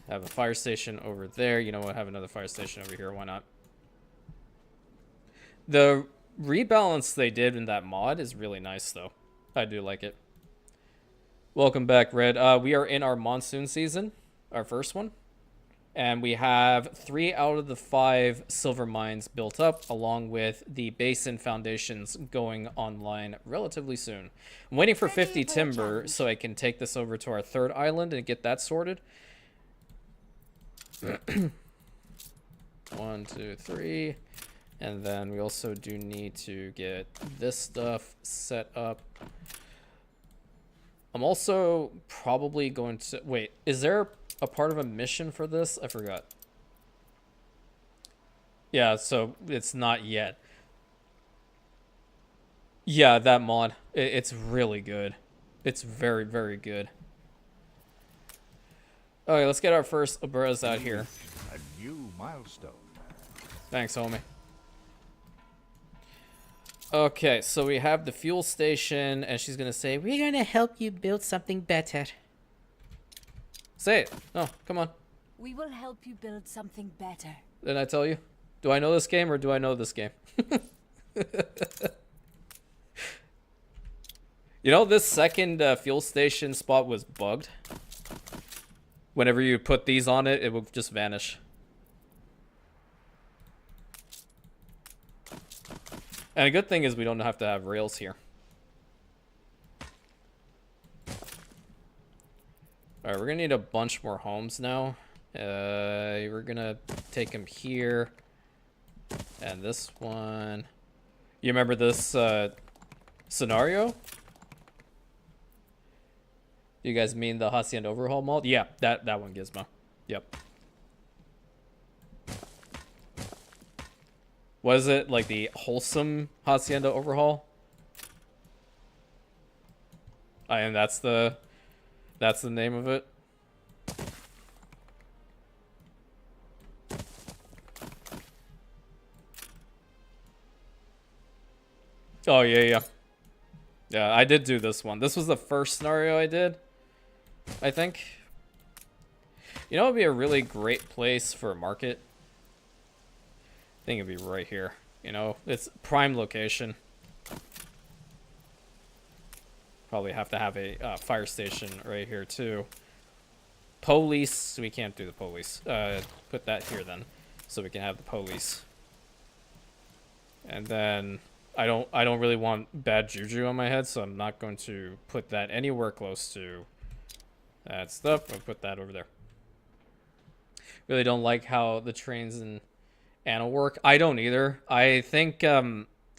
Have a fire station over there. You know what? Have another fire station over here. Why not? The rebalance they did in that mod is really nice, though. I do like it. Welcome back, Red. We are in our monsoon season, our first one. And we have 3 out of the 5 silver mines built up, along with the basin foundations going online relatively soon. I'm waiting for 50 timber so I can take this over to our 3rd island and get that sorted. 1, 2, 3. And then we also do need to get this stuff set up. I'm also probably going to... Wait, is there a part of a mission for this? I forgot. Yeah, so it's not yet. Yeah, that mod. It's really good. It's very, very good. Okay, let's get our first Abras out here. A new milestone. Thanks, homie. Okay, so we have the fuel station, and she's gonna say, "We're gonna help you build something better." Say it. No, come on. We will help you build something better. Didn't I tell you? Do I know this game, or do I know this game? You know, this second fuel station spot was bugged. Whenever you put these on it, it will just vanish. And a good thing is we don't have to have rails here. Alright, we're gonna need a bunch more homes now. We're gonna take them here. And this one. You remember this scenario? You guys mean the Hacienda Overhaul mod? Yeah, that one, Gizmo. Yep. Was it like the wholesome Hacienda Overhaul? And that's the name of it. Oh yeah. Yeah, I did do this one. This was the first scenario I did, I think. You know, it would be a really great place for a market. I think it'd be right here. You know, it's prime location. Probably have to have a fire station right here too. Police, we can't do the police. Put that here then, so we can have the police. And then I don't really want bad juju on my head, so I'm not going to put that anywhere close to that stuff. I'll put that over there. Really don't like how the trains in Anno work. I don't either. I think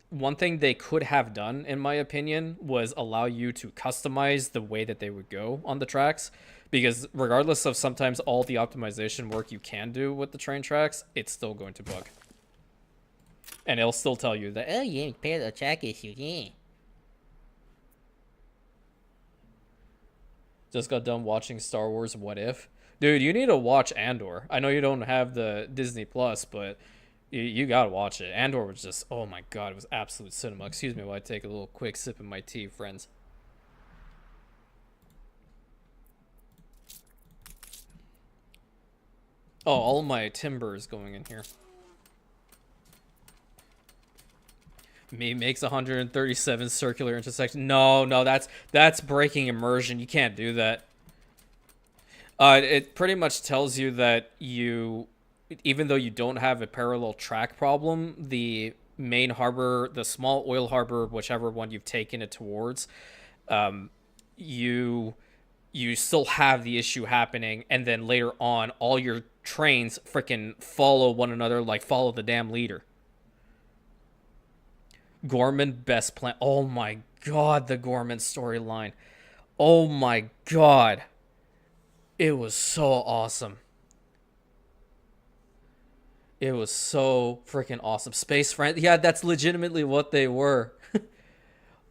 one thing they could have done, in my opinion, was allow you to customize the way that they would go on the tracks. Because regardless of sometimes all the optimization work you can do with the train tracks, it's still going to bug. And it'll still tell you that, oh, yeah, repair the track issue, yeah. Just got done watching Star Wars What If. Dude, you need to watch Andor. I know you don't have the Disney Plus, but you gotta watch it. Andor was just, oh my god, it was absolute cinema. Excuse me while I take a little quick sip of my tea, friends. Oh, all my timber is going in here. Me makes 137 circular intersection. No, that's breaking immersion. You can't do that. It pretty much tells you that you, even though you don't have a parallel track problem, the main harbor, the small oil harbor, whichever one you've taken it towards, you still have the issue happening, and then later on, all your trains freaking follow one another, like follow the damn leader. Gorman best plan. Oh my god, the Gorman storyline. Oh my god. It was so awesome. It was so freaking awesome. Space friend. Yeah, that's legitimately what they were.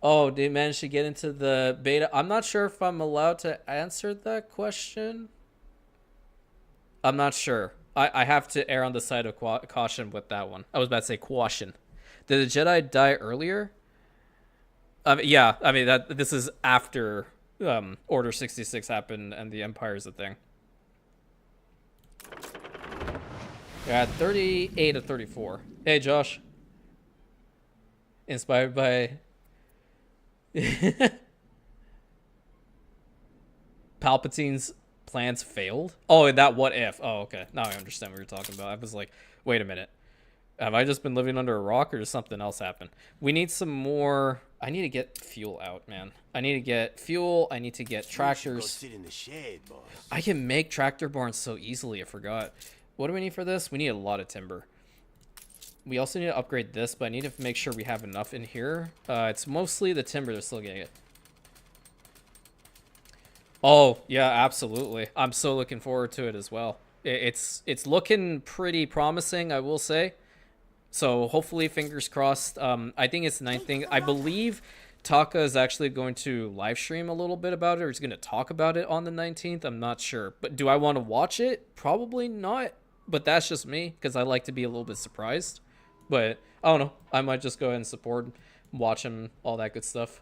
Oh, they managed to get into the beta. I'm not sure if I'm allowed to answer that question. I'm not sure. I have to err on the side of caution with that one. I was about to say caution. Did the Jedi die earlier? Yeah, I mean, this is after Order 66 happened and the Empire's a thing. You're at 38 of 34. Hey, Josh. Inspired by... Palpatine's plans failed? Oh, that what if? Oh, okay. Now I understand what you're talking about. I was like, wait a minute. Have I just been living under a rock, or does something else happen? We need some more... I need to get fuel out, man. I need to get fuel. I need to get tractors. Sit in the shed, boss. I can make tractor barns so easily. I forgot. What do we need for this? We need a lot of timber. We also need to upgrade this, but I need to make sure we have enough in here. It's mostly the timber that's still getting it. Oh, yeah, absolutely. I'm so looking forward to it as well. It's looking pretty promising, I will say. So hopefully, fingers crossed. I think it's the 9th thing. I believe Taka is actually going to live stream a little bit about it, or he's going to talk about it on the 19th. I'm not sure. But do I want to watch it? Probably not. But that's just me, because I like to be a little bit surprised. But I don't know. I might just go ahead and support, watch him, all that good stuff.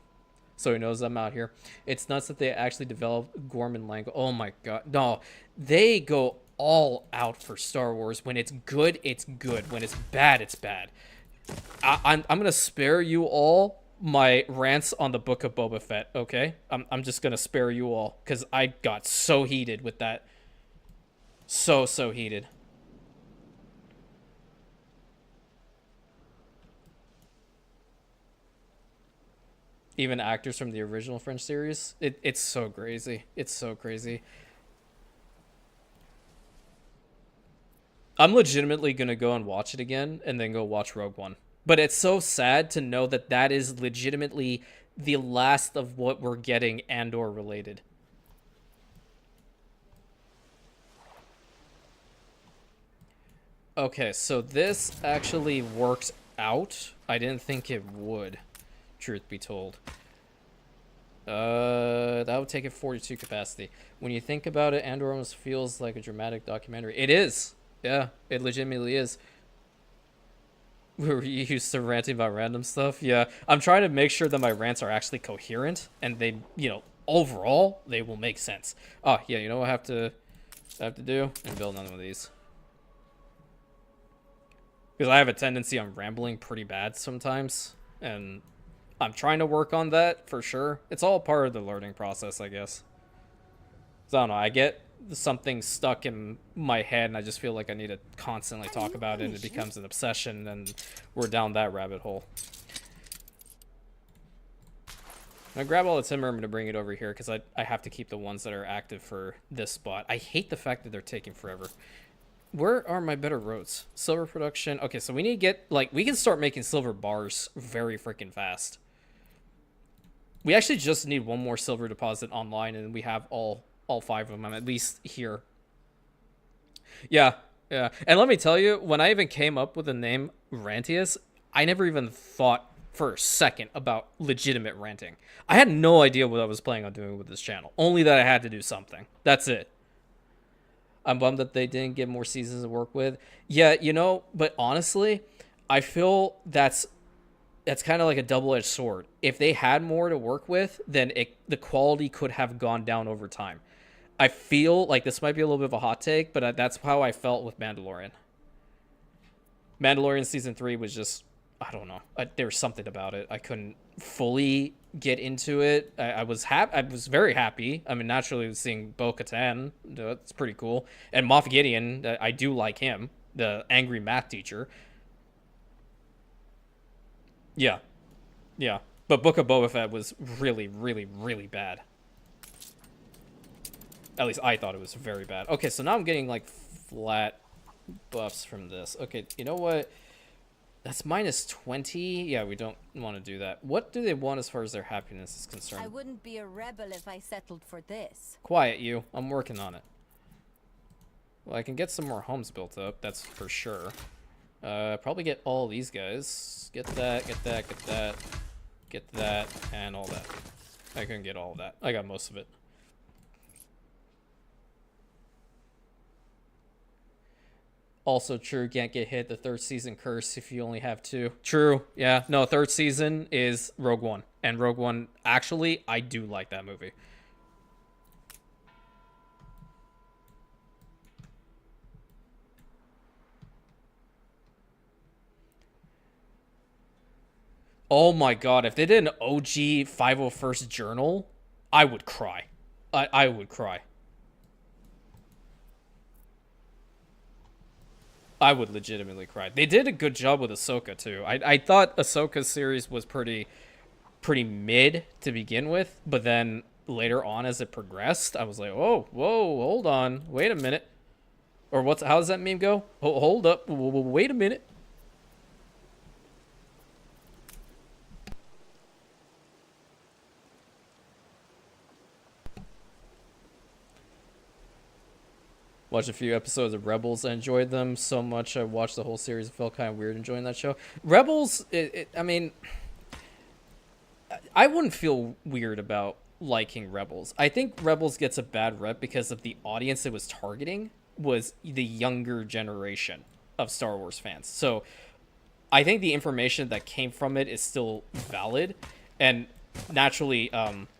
So he knows I'm out here. It's nuts that they actually developed Gorman language. Oh my god. No, they go all out for Star Wars. When it's good, it's good. When it's bad, it's bad. I'm gonna spare you all my rants on the Book of Boba Fett, okay? I'm just gonna spare you all, because I got so heated with that. So heated. Even actors from the original French series. It's so crazy. It's so crazy. I'm legitimately going to go and watch it again and then go watch Rogue One. But it's so sad to know that that is legitimately the last of what we're getting Andor related. Okay, so this actually worked out. I didn't think it would, truth be told. That would take it 42 capacity. When you think about it, Andor almost feels like a dramatic documentary. It is. Yeah, it legitimately is. We're used to ranting about random stuff. Yeah, I'm trying to make sure that my rants are actually coherent and they, you know, overall they will make sense. Oh yeah, you know what I have to do? And build another one of these. Because I have a tendency on rambling pretty bad sometimes, and I'm trying to work on that for sure. It's all part of the learning process, I guess. So I don't know. I get something stuck in my head, and I just feel like I need to constantly talk about it, and it becomes an obsession, and we're down that rabbit hole. I'm gonna grab all the timber. I'm gonna bring it over here because I have to keep the ones that are active for this spot. I hate the fact that they're taking forever. Where are my better roads? Silver production. Okay, so we need to get, like, we can start making silver bars very freaking fast. We actually just need one more silver deposit online, and we have all 5 of them, at least here. Yeah. And let me tell you, when I even came up with the name Rantius, I never even thought for a second about legitimate ranting. I had no idea what I was planning on doing with this channel. Only that I had to do something. That's it. I'm bummed that they didn't get more seasons to work with. Yeah, you know, but honestly, I feel that's kind of like a double-edged sword. If they had more to work with, then the quality could have gone down over time. I feel like this might be a little bit of a hot take, but that's how I felt with Mandalorian. Mandalorian Season 3 was just, I don't know. There was something about it. I couldn't fully get into it. I was very happy. I mean, naturally, seeing Bo-Katan, that's pretty cool. And Moff Gideon, I do like him, the angry math teacher. Yeah. But Book of Boba Fett was really, really, really bad. At least I thought it was very bad. Okay, so now I'm getting, like, flat buffs from this. Okay, you know what? That's minus 20. Yeah, we don't want to do that. What do they want as far as their happiness is concerned? I wouldn't be a rebel if I settled for this. Quiet, you. I'm working on it. Well, I can get some more homes built up. That's for sure. Probably get all these guys. Get that, get that, get that, get that, and all that. I couldn't get all of that. I got most of it. Also true, can't get hit the 3rd season curse if you only have 2. True, yeah. No, 3rd season is Rogue One. And Rogue One, actually, I do like that movie. Oh my god, if they did an OG 501st journal, I would cry. I would cry. I would legitimately cry. They did a good job with Ahsoka too. I thought Ahsoka's series was pretty mid to begin with, but then later on as it progressed, I was like, oh, whoa, hold on, wait a minute. Or how does that meme go? Hold up, wait a minute. Watched a few episodes of Rebels. I enjoyed them so much. I watched the whole series. It felt kind of weird enjoying that show. Rebels, I mean, I wouldn't feel weird about liking Rebels. I think Rebels gets a bad rep because of the audience it was targeting was the younger generation of Star Wars fans. So I think the information that came from it is still valid. And naturally,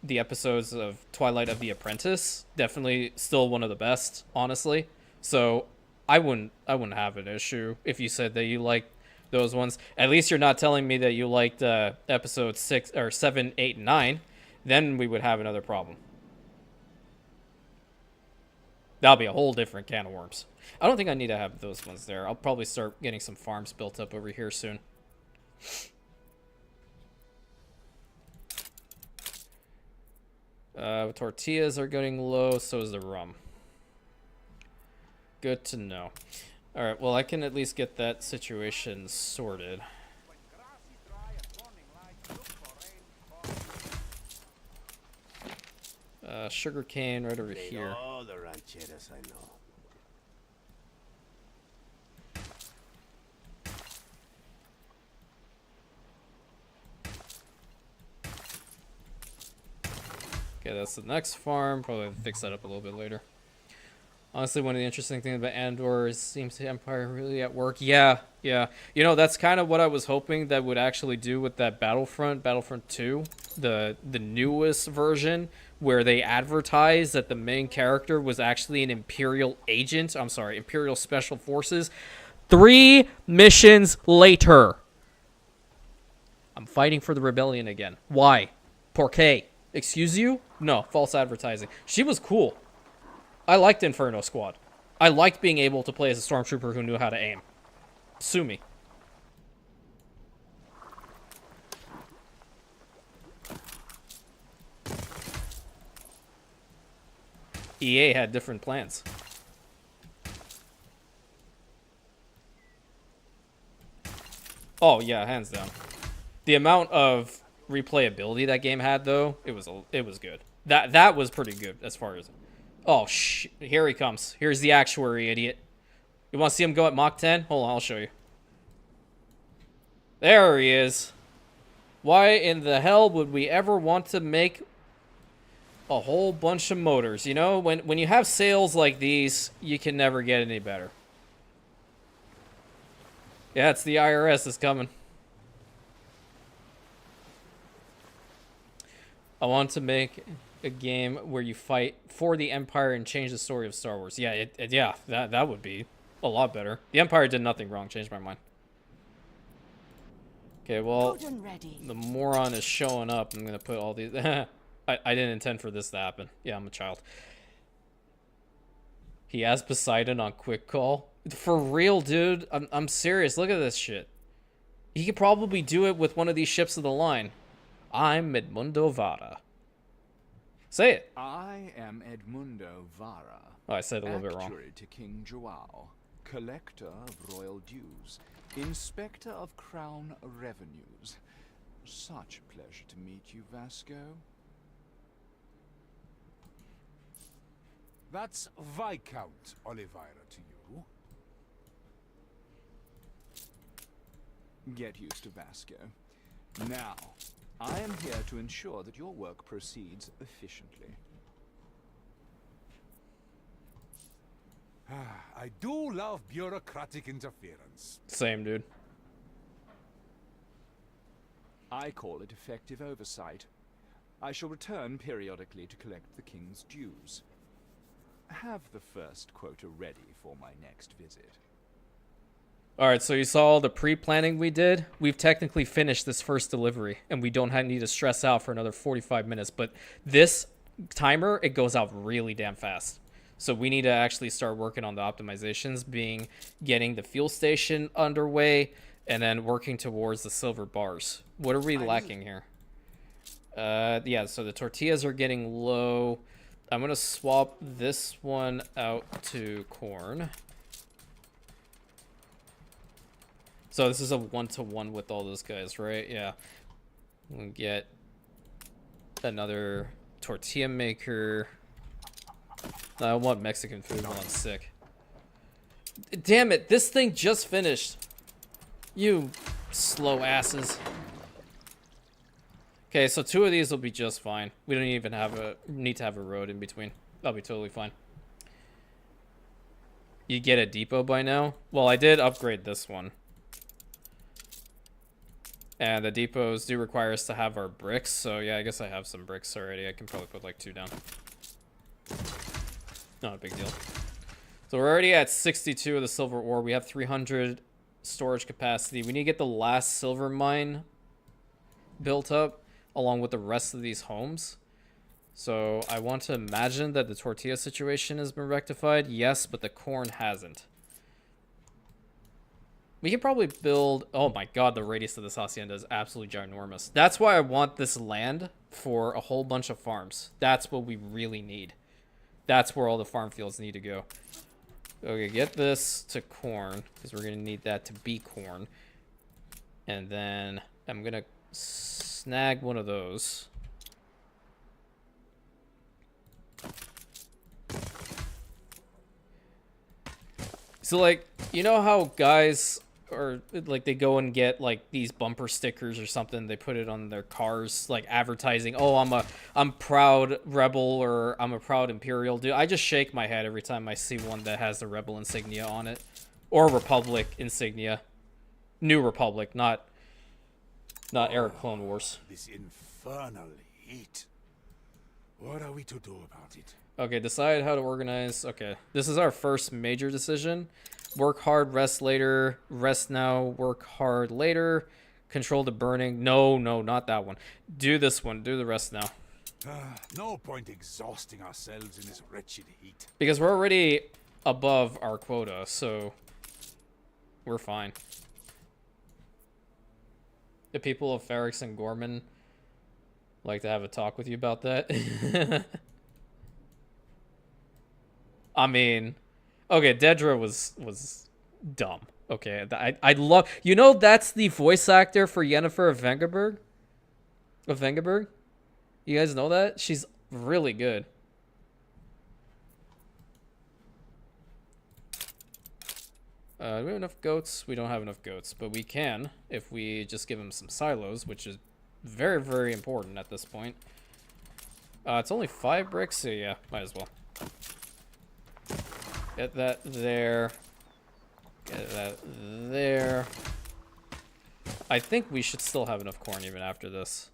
the episodes of Twilight of the Apprentice, definitely still one of the best, honestly. So I wouldn't have an issue if you said that you liked those ones. At least you're not telling me that you liked episode 6 or 7, 8, and 9. Then we would have another problem. That'll be a whole different can of worms. I don't think I need to have those ones there. I'll probably start getting some farms built up over here soon. Tortillas are getting low, so is the rum. Good to know. Alright, well, I can at least get that situation sorted. Sugarcane right over here. All the rancheras I know. Okay, that's the next farm. Probably fix that up a little bit later. Honestly, one of the interesting things about Andor is seems the Empire really at work. Yeah. You know, that's kind of what I was hoping that would actually do with that Battlefront 2, the newest version, where they advertised that the main character was actually an Imperial agent. I'm sorry, Imperial Special Forces. 3 missions later. I'm fighting for the rebellion again. Why? Porque. Excuse you? No, false advertising. She was cool. I liked Inferno Squad. I liked being able to play as a stormtrooper who knew how to aim. Sue me. EA had different plans. Oh yeah, hands down. The amount of replayability that game had, though, it was good. That was pretty good as far as. Oh here he comes. Here's the actuary, idiot. You want to see him go at Mach 10? Hold on, I'll show you. There he is. Why in the hell would we ever want to make a whole bunch of motors? You know, when you have sales like these, you can never get any better. Yeah, it's the IRS is coming. I want to make a game where you fight for the Empire and change the story of Star Wars. Yeah, yeah, that would be a lot better. The Empire did nothing wrong. Changed my mind. Okay, well, the moron is showing up. I'm gonna put all these. I didn't intend for this to happen. Yeah, I'm a child. He has Poseidon on quick call. For real, dude. I'm serious. Look at this shit. He could probably do it with one of these ships of the line. I'm Edmundo Vara. Say it. I am Edmundo Vara. Oh, I said it a little bit wrong. Actuary to King Joao, collector of royal dues, inspector of crown revenues. Such a pleasure to meet you, Vasco. That's Viscount Oliveira to you. Get used to Vasco. Now, I am here to ensure that your work proceeds efficiently. I do love bureaucratic interference. Same, dude. I call it effective oversight. I shall return periodically to collect the king's dues. Have the first quota ready for my next visit. Alright, so you saw all the pre-planning we did? We've technically finished this first delivery, and we don't need to stress out for another 45 minutes, but this timer, it goes out really damn fast. So we need to actually start working on the optimizations, being getting the fuel station underway, and then working towards the silver bars. What are we lacking here? Yeah, so the tortillas are getting low. I'm going to swap this one out to corn. So this is a 1-to-1 with all those guys, right? Yeah. We'll get another tortilla maker. I want Mexican food while I'm sick. Damn it, this thing just finished. You slow asses. Okay, so 2 of these will be just fine. We don't even need to have a road in between. That'll be totally fine. You get a depot by now? Well, I did upgrade this one. And the depots do require us to have our bricks, so yeah, I guess I have some bricks already. I can probably put like 2 down. Not a big deal. So we're already at 62 of the silver ore. We have 300 storage capacity. We need to get the last silver mine built up along with the rest of these homes. So I want to imagine that the tortilla situation has been rectified. Yes, but the corn hasn't. We could probably build... Oh my god, the radius of this hacienda is absolutely ginormous. That's why I want this land for a whole bunch of farms. That's what we really need. That's where all the farm fields need to go. Okay, get this to corn, because we're going to need that to be corn. And then I'm going to snag one of those. So, like, you know how guys... or like they go and get like these bumper stickers or something, they put it on their cars, like advertising, oh, I'm proud rebel, or I'm a proud imperial. Dude, I just shake my head every time I see one that has the rebel insignia on it, or republic insignia. New Republic, not Era Clone Wars. This infernal heat. What are we to do about it? Okay, decide how to organize. Okay, this is our first major decision. Work hard, rest later. Rest now, work hard later. Control the burning. No, not that one. Do this one. Do the rest now. No point exhausting ourselves in this wretched heat. Because we're already above our quota, so we're fine. The people of Ferrix and Gorman like to have a talk with you about that. I mean, okay, Dedra was dumb. Okay, I love, you know, that's the voice actor for Yennefer of Vengerberg. Of Vengerberg. You guys know that? She's really good. Do we have enough goats? We don't have enough goats, but we can if we just give them some silos, which is very, very important at this point. It's only 5 bricks, so yeah, might as well. Get that there. Get that there. I think we should still have enough corn even after this.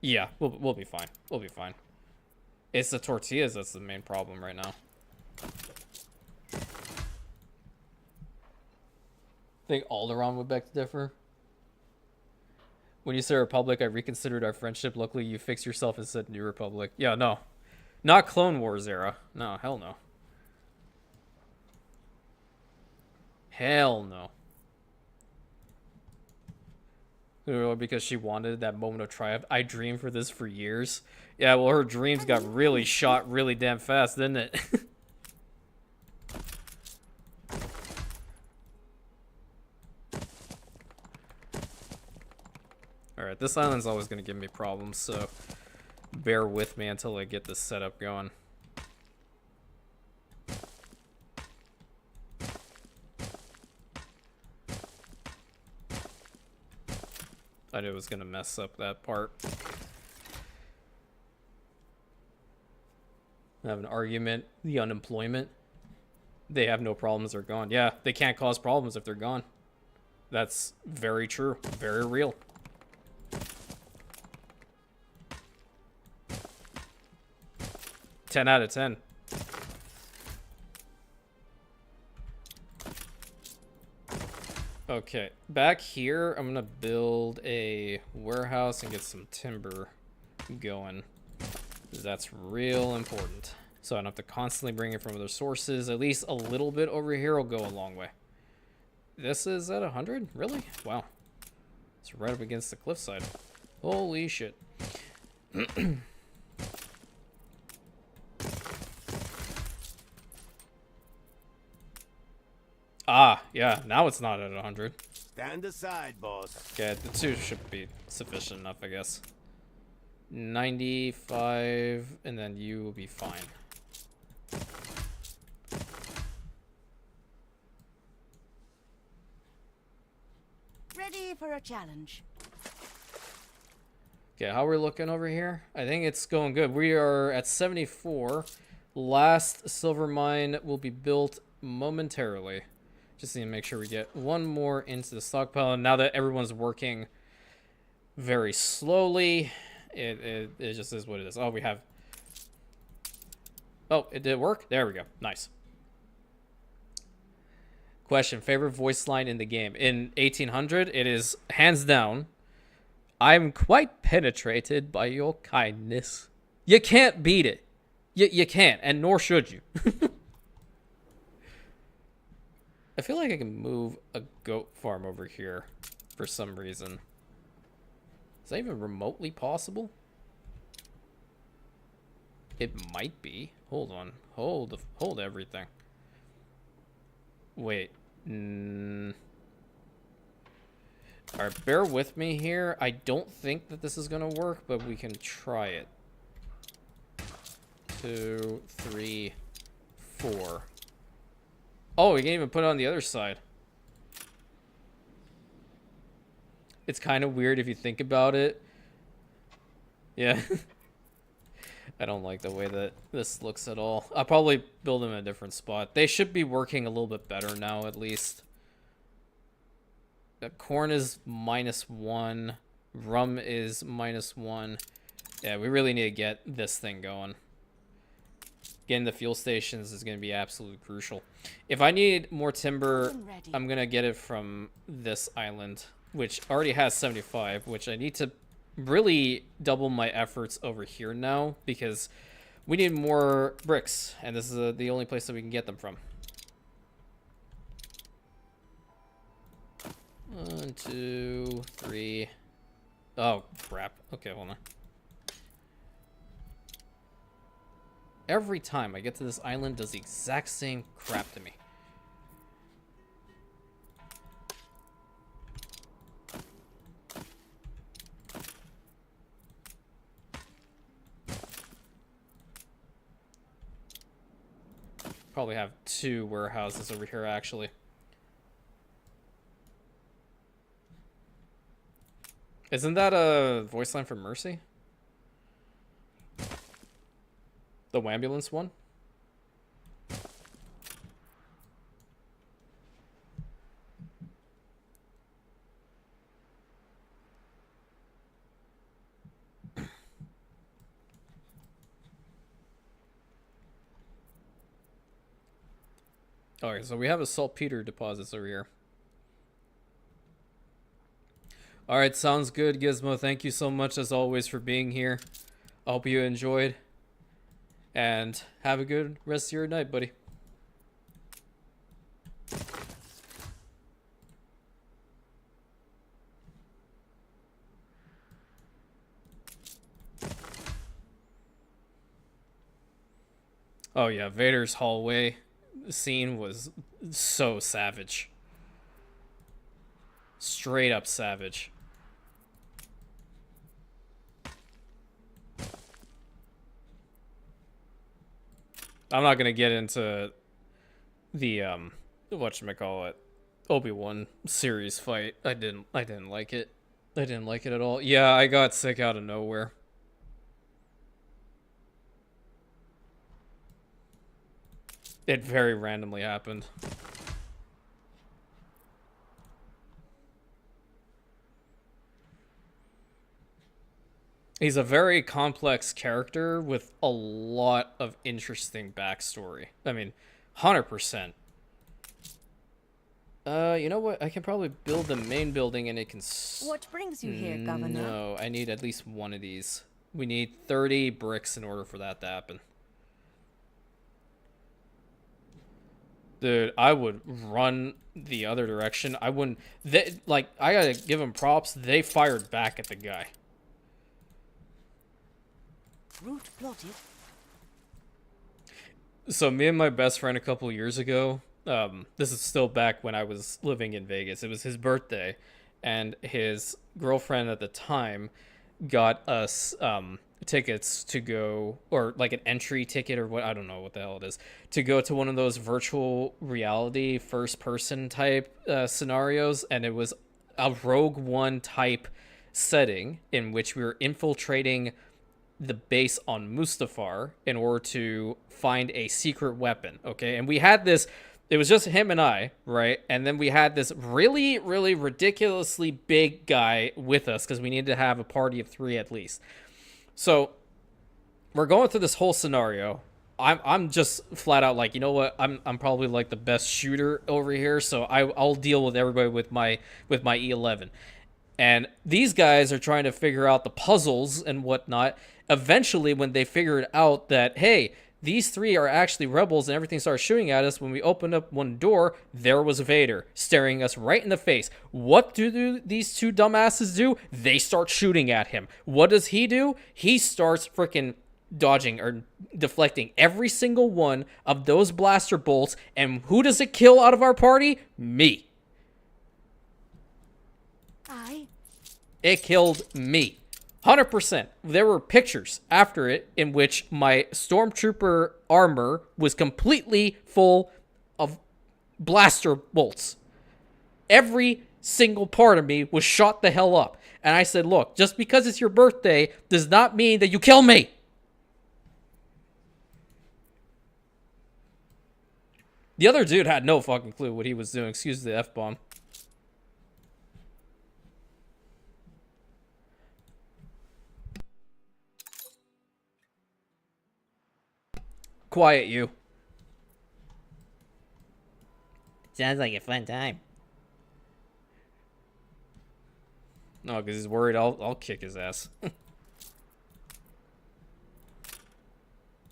Yeah, we'll be fine. We'll be fine. It's the tortillas that's the main problem right now. Think Alderaan would beg to differ. When you said Republic, I reconsidered our friendship. Luckily, you fixed yourself and said New Republic. Yeah, no. Not Clone Wars era. No, hell no. Hell no. Because she wanted that moment of triumph. I dreamed for this for years. Yeah, well, her dreams got really shot really damn fast, didn't it? Alright, this island's always going to give me problems, so bear with me until I get this setup going. I knew it was going to mess up that part. I have an argument. The unemployment. They have no problems, they're gone. Yeah, they can't cause problems if they're gone. That's very true. Very real. Ten out of 10. Okay, back here, I'm gonna build a warehouse and get some timber going. That's real important. So I don't have to constantly bring it from other sources. At least a little bit over here will go a long way. This is at 100? Really? Wow. It's right up against the cliffside. Holy shit. Ah, yeah, now it's not at 100. Stand aside, boss. Okay, the 2 should be sufficient enough, I guess. 95, and then you will be fine. Ready for a challenge. Okay, how are we looking over here? I think it's going good. We are at 74. Last silver mine will be built momentarily. Just need to make sure we get one more into the stockpile. And now that everyone's working very slowly, it just is what it is. Oh, we have... Oh, it did work? There we go. Nice. Question, favorite voice line in the game? In 1800, it is hands down, I'm quite penetrated by your kindness. You can't beat it. You can't, and nor should you. I feel like I can move a goat farm over here for some reason. Is that even remotely possible? It might be. Hold on. Hold everything. Wait. Alright, bear with me here. I don't think that this is gonna work, but we can try it. 2, 3, 4. Oh, we can even put it on the other side. It's kind of weird if you think about it. Yeah. I don't like the way that this looks at all. I'll probably build them in a different spot. They should be working a little bit better now, at least. The corn is -1. Rum is -1. Yeah, we really need to get this thing going. Getting the fuel stations is going to be absolutely crucial. If I need more timber, I'm going to get it from this island. which already has 75, which I need to really double my efforts over here now because we need more bricks, and this is the only place that we can get them from. 1, 2, 3. Oh, crap. Okay, hold on. Every time I get to this island, does the exact same crap to me. Probably have 2 warehouses over here, actually. Isn't that a voice line from Mercy? The ambulance one? Alright, so we have a saltpeter deposits over here. Alright, sounds good, Gizmo. Thank you so much, as always, for being here. I hope you enjoyed. And have a good rest of your night, buddy. Oh yeah, Vader's hallway scene was so savage. Straight up savage. I'm not gonna get into the whatchamacallit, Obi-Wan series fight. I didn't like it. I didn't like it at all. Yeah, I got sick out of nowhere. It very randomly happened. He's a very complex character with a lot of interesting backstory. I mean, 100%. You know what? I can probably build the main building and it can... What brings you here, Governor? No, I need at least one of these. We need 30 bricks in order for that to happen. Dude, I would run the other direction. I wouldn't... I gotta give them props. They fired back at the guy. Route plotted. So me and my best friend a couple years ago, this is still back when I was living in Vegas. It was his birthday, and his girlfriend at the time got us tickets to go, or like an entry ticket or what, I don't know what the hell it is, to go to one of those virtual reality first person type scenarios, and it was a Rogue One type setting in which we were infiltrating the base on Mustafar in order to find a secret weapon, okay? And we had this, it was just him and I, right? And then we had this really, really ridiculously big guy with us because we needed to have a party of 3 at least. So we're going through this whole scenario. I'm just flat out like, you know what? I'm probably like the best shooter over here, so I'll deal with everybody with my E11. And these guys are trying to figure out the puzzles and whatnot. Eventually, when they figured out that, hey, these 3 are actually rebels and everything started shooting at us, when we opened up one door, there was Vader staring us right in the face. What do these 2 dumbasses do? They start shooting at him. What does he do? He starts freaking dodging or deflecting every single one of those blaster bolts. And who does it kill out of our party? Me. It killed me. 100%. There were pictures after it in which my stormtrooper armor was completely full of blaster bolts. Every single part of me was shot the hell up. And I said, look, just because it's your birthday does not mean that you kill me. The other dude had no fucking clue what he was doing. Excuse the F-bomb. Quiet, you. Sounds like a fun time. No, because he's worried I'll kick his ass.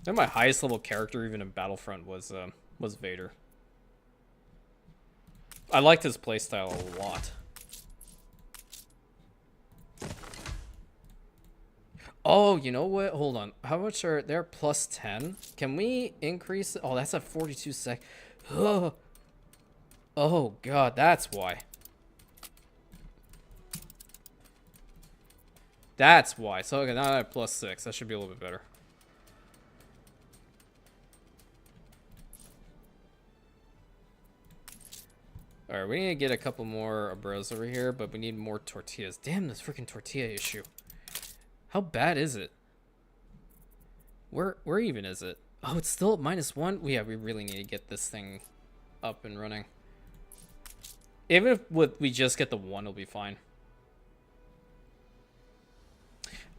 And my highest level character, even in Battlefront, was Vader. I liked his playstyle a lot. Oh, you know what? Hold on. How much are they're plus 10? Can we increase it? Oh, that's a 42 sec. Oh, oh god, that's why. That's why. So okay, now I have plus 6. That should be a little bit better. Alright, we need to get a couple more abros over here, but we need more tortillas. Damn, this freaking tortilla issue. How bad is it? Where even is it? Oh, it's still at -1? Yeah, we really need to get this thing up and running. Even if we just get the 1, it'll be fine.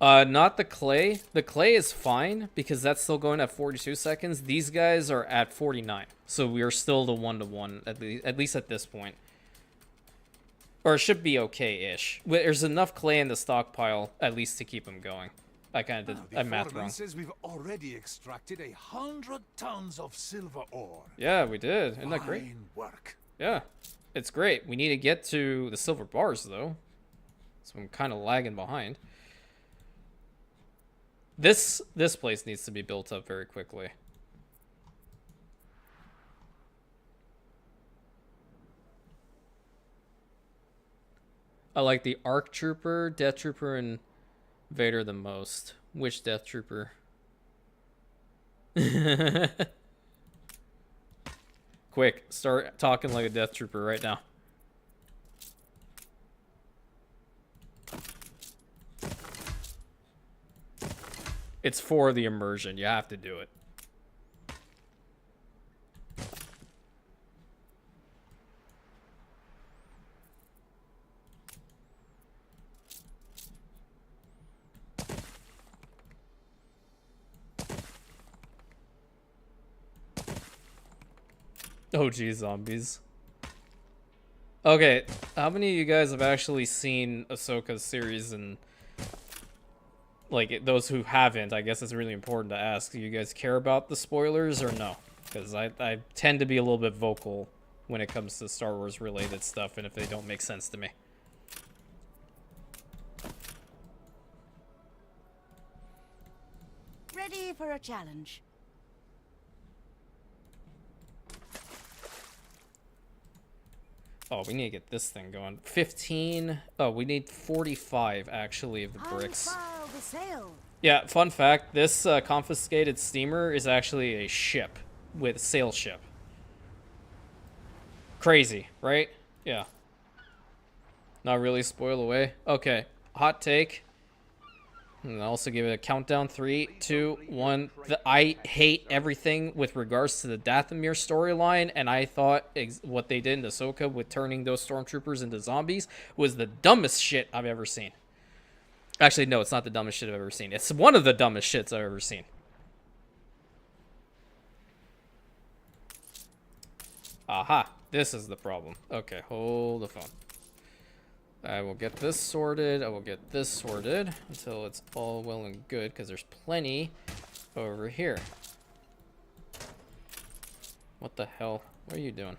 Not the clay. The clay is fine because that's still going at 42 seconds. These guys are at 49. So we are still the 1-to-1 at least at this point. Or it should be okay-ish. There's enough clay in the stockpile at least to keep them going. I kind of did I math wrong. Says we've already extracted 100 tons of silver ore. Yeah, we did. Isn't that great? Fine work. Yeah, it's great. We need to get to the silver bars though, so I'm kind of lagging behind. This place needs to be built up very quickly. I like the Arc Trooper, Death Trooper, and Vader the most. Which Death Trooper? Quick, start talking like a Death Trooper right now. It's for the immersion. You have to do it. Oh geez, zombies. Okay, how many of you guys have actually seen Ahsoka's series? And like those who haven't, I guess it's really important to ask, do you guys care about the spoilers or no? Because I tend to be a little bit vocal when it comes to Star Wars related stuff, and if they don't make sense to me. Ready for a challenge. Oh, we need to get this thing going. 15. Oh, we need 45 actually of the bricks. Unfurl the sail. Yeah, fun fact, this confiscated steamer is actually a ship with sail ship. Crazy, right? Yeah. Not really spoil away. Okay, hot take. And I'll also give it a countdown. 3, 2, 1. I hate everything with regards to the Dathomir storyline, and I thought what they did in Ahsoka with turning those stormtroopers into zombies was the dumbest shit I've ever seen. Actually, no, it's not the dumbest shit I've ever seen. It's one of the dumbest shits I've ever seen. Aha, this is the problem. Okay, hold the phone. I will get this sorted. I will get this sorted until it's all well and good, because there's plenty over here. What the hell? What are you doing?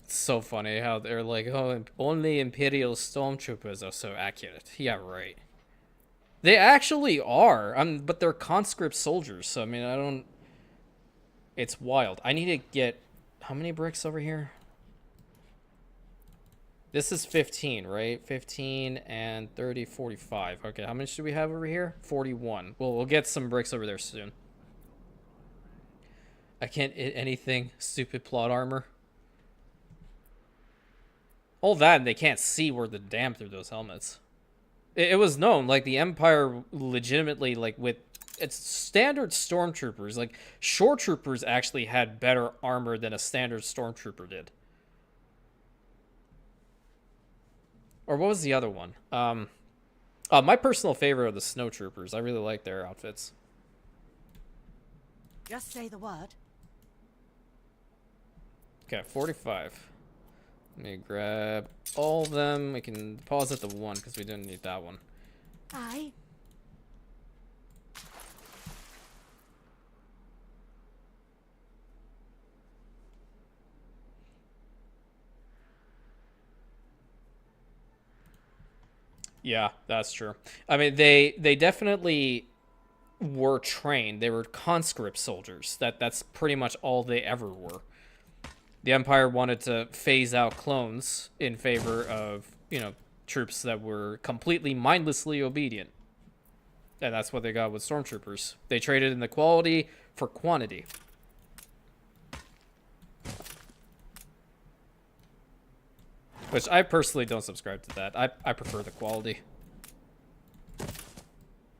So funny how they're like, oh, only Imperial stormtroopers are so accurate. Yeah, right. They actually are. But they're conscript soldiers, so I mean, I don't. It's wild. I need to get how many bricks over here? This is 15, right? 15 and 30, 45. Okay, how much do we have over here? 41. Well, we'll get some bricks over there soon. I can't hit anything. Stupid plot armor. All that, and they can't see where the damn through those helmets. It was known, like, the Empire legitimately, like, with its standard stormtroopers, like, shore troopers actually had better armor than a standard stormtrooper did. Or what was the other one? My personal favorite are the snow troopers. I really like their outfits. Just say the word. Okay, 45. Let me grab all of them. We can pause at the 1 because we didn't need that one. Aye. Yeah, that's true. I mean, they definitely were trained. They were conscript soldiers. That's pretty much all they ever were. The Empire wanted to phase out clones in favor of, troops that were completely mindlessly obedient. And that's what they got with stormtroopers. They traded in the quality for quantity. Which I personally don't subscribe to that. I prefer the quality.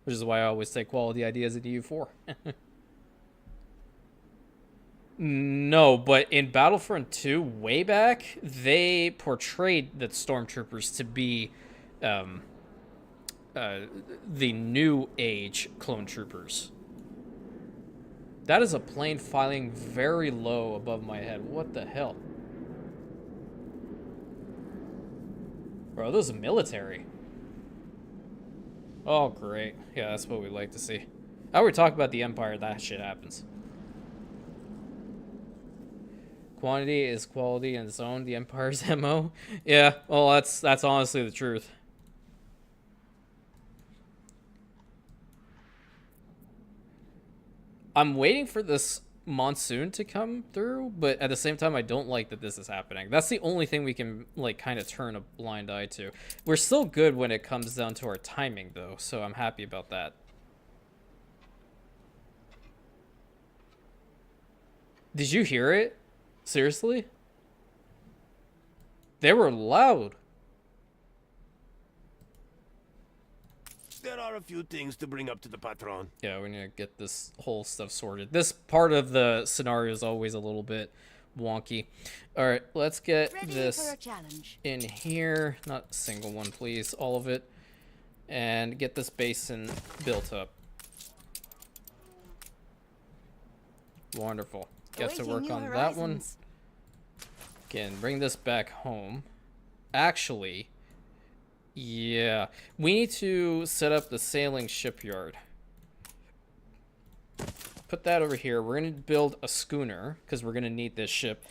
Which is why I always take quality ideas into U4. No, but in Battlefront 2, way back, they portrayed the stormtroopers to be the new age clone troopers. That is a plane flying very low above my head. What the hell? Bro, those are military. Oh, great. Yeah, that's what we like to see. How we talk about the Empire, that shit happens. Quantity is quality in its own. The Empire's MO. Yeah, well, that's honestly the truth. I'm waiting for this monsoon to come through, but at the same time, I don't like that this is happening. That's the only thing we can, like, kind of turn a blind eye to. We're still good when it comes down to our timing, though, so I'm happy about that. Did you hear it? Seriously? They were loud. There are a few things to bring up to the patron. Yeah, we need to get this whole stuff sorted. This part of the scenario is always a little bit wonky. All right, let's get Ready this for a challenge. in here. Not a single one, please. All of it. And get this basin built up. Wonderful. Get to Awaiting work new on that one. horizons. Again, bring this back home. Actually, yeah, we need to set up the sailing shipyard. Put that over here. We're going to build a schooner because we're going to need this ship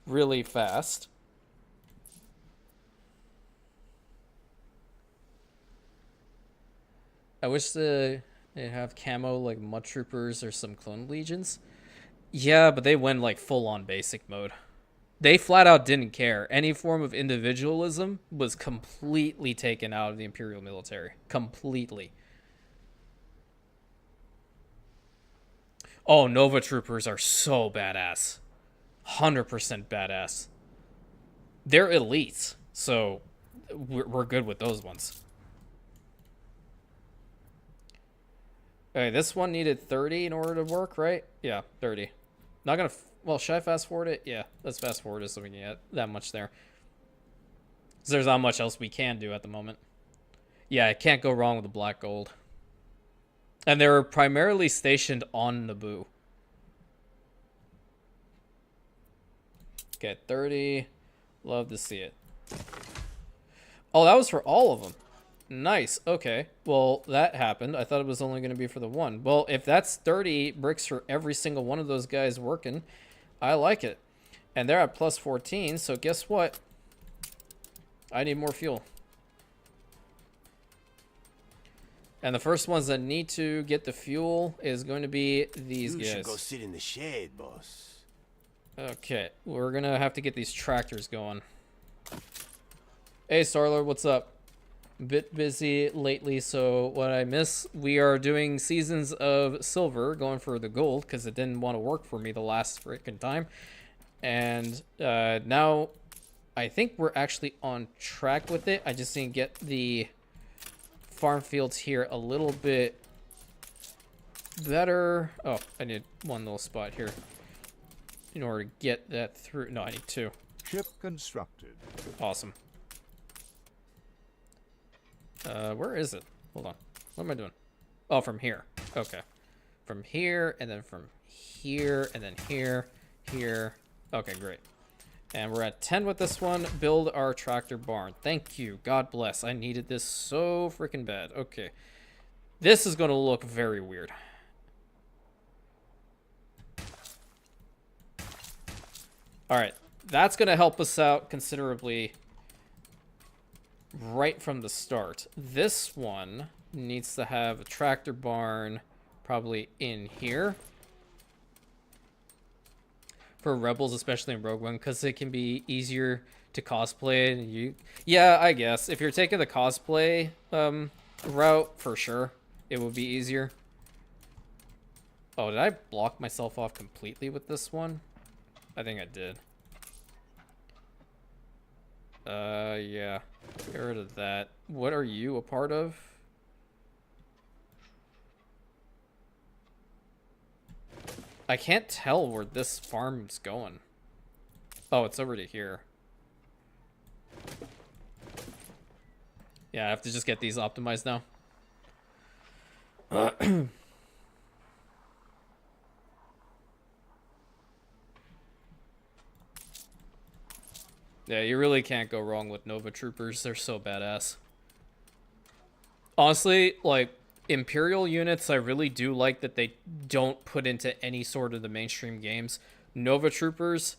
really fast. I wish they have camo like mud troopers or some clone legions. Yeah, but they went like full on basic mode. They flat out didn't care. Any form of individualism was completely taken out of the Imperial military. Completely. Oh, Nova troopers are so badass. 100% badass. They're elites, so we're good with those ones. Okay, this one needed 30 in order to work, right? Yeah, 30. Not gonna... Well, should I fast forward it? Yeah, let's fast forward it so we can get that much there. 'Cause there's not much else we can do at the moment. Yeah, it can't go wrong with the black gold. And they're primarily stationed on Naboo. Okay, 30. Love to see it. Oh, that was for all of them. Nice. Okay. Well, that happened. I thought it was only going to be for the one. Well, if that's 30 bricks for every single one of those guys working, I like it. And they're at plus 14, so guess what? I need more fuel. And the first ones that need to get the fuel is going to be these You should guys. go sit in the shade, boss. Okay, we're going to have to get these tractors going. Hey, Starlord, what's up? Bit busy lately, so what I miss, we are doing seasons of silver, going for the gold because it didn't want to work for me the last freaking time. And now I think we're actually on track with it. I just need to get the farm fields here a little bit better. Oh, I need one little spot here in order to get that through. No, I need two. Ship constructed. Awesome. Where is it? Hold on. What am I doing? Oh, from here. Okay. From here, and then from here, and then here, here. Okay, great. And we're at 10 with this one. Build our tractor barn. Thank you. God bless. I needed this so freaking bad. Okay. This is going to look very weird. Alright. That's going to help us out considerably right from the start. This one needs to have a tractor barn probably in here. For rebels, especially in Rogue One, because it can be easier to cosplay. Yeah, I guess. If you're taking the cosplay route, for sure, it would be easier. Oh, did I block myself off completely with this one? I think I did. Yeah. Get rid of that. What are you a part of? I can't tell where this farm's going. Oh, it's over to here. Yeah, I have to just get these optimized now. Yeah, you really can't go wrong with Nova Troopers. They're so badass. Honestly, like, Imperial units, I really do like that they don't put into any sort of the mainstream games. Nova Troopers,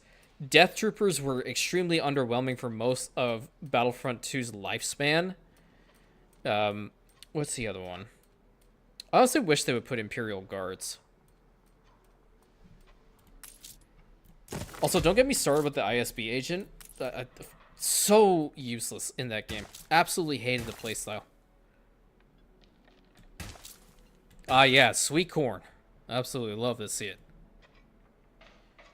Death Troopers were extremely underwhelming for most of Battlefront 2's lifespan. What's the other one? I honestly wish they would put Imperial Guards. Also, don't get me started with the ISB agent. So useless in that game. Absolutely hated the playstyle. Yeah, sweet corn. Absolutely love to see it.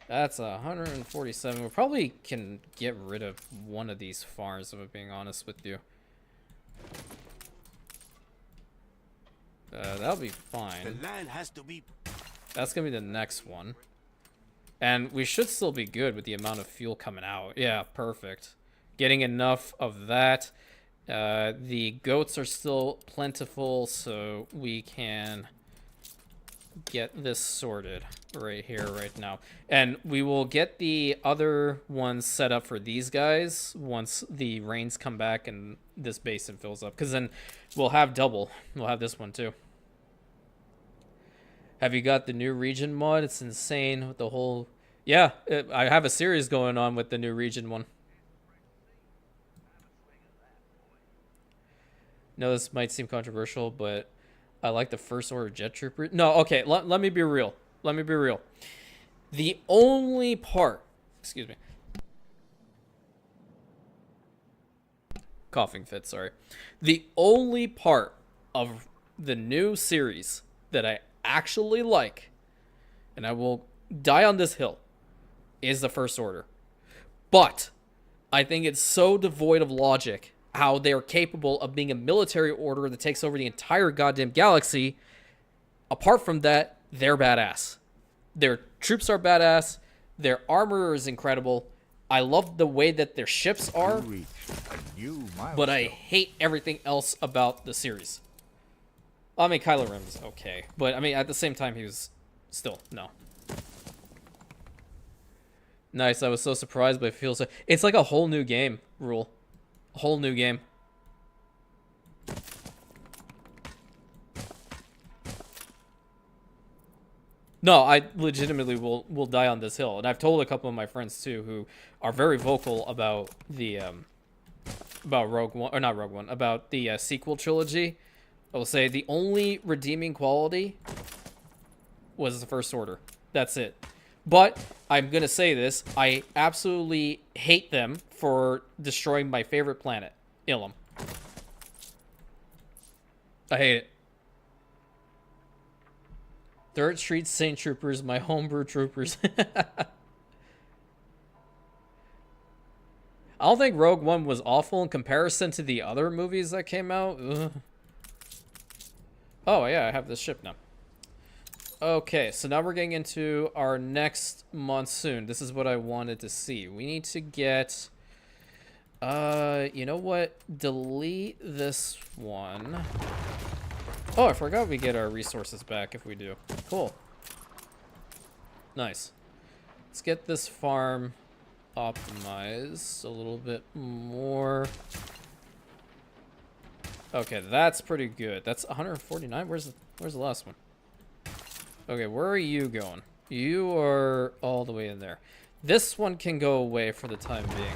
That's 147. We probably can get rid of one of these farms, if I'm being honest with you. That'll be fine. The land has to be... That's gonna be the next one. And we should still be good with the amount of fuel coming out. Yeah, perfect. Getting enough of that. The goats are still plentiful, so we can get this sorted right here, right now. And we will get the other ones set up for these guys once the rains come back and this basin fills up. Because then we'll have double. We'll have this one too. Have you got the new region mod? It's insane with the whole... Yeah, I have a series going on with the new region one. No, this might seem controversial, but I like the First Order Jet Trooper. No, okay, let me be real. Let me be real. The only part... Excuse me. Coughing fit, sorry. The only part of the new series that I actually like, and I will die on this hill, is the First Order. But I think it's so devoid of logic how they're capable of being a military order that takes over the entire goddamn galaxy. Apart from that, they're badass. Their troops are badass. Their armor is incredible. I love the way that their ships are, but I hate everything else about the series. I mean, Kylo Ren was okay, but I mean, at the same time, he was still, no. Nice, I was so surprised, but it feels like... It's like a whole new game, Rule. A whole new game. No, I legitimately will die on this hill. And I've told a couple of my friends, too, who are very vocal about the... about Rogue One... Or not Rogue One. About the sequel trilogy. I will say the only redeeming quality was the First Order. That's it. But I'm going to say this. I absolutely hate them for destroying my favorite planet, Ilum. I hate it. Third Street Saint Troopers, my homebrew troopers. I don't think Rogue One was awful in comparison to the other movies that came out. Ugh. Oh, yeah, I have this ship now. Okay, so now we're getting into our next monsoon. This is what I wanted to see. We need to get... you know what? Delete this one. Oh, I forgot we get our resources back if we do. Cool. Nice. Let's get this farm optimized a little bit more. Okay, that's pretty good. That's 149. Where's the last one? Okay, where are you going? You are all the way in there. This one can go away for the time being.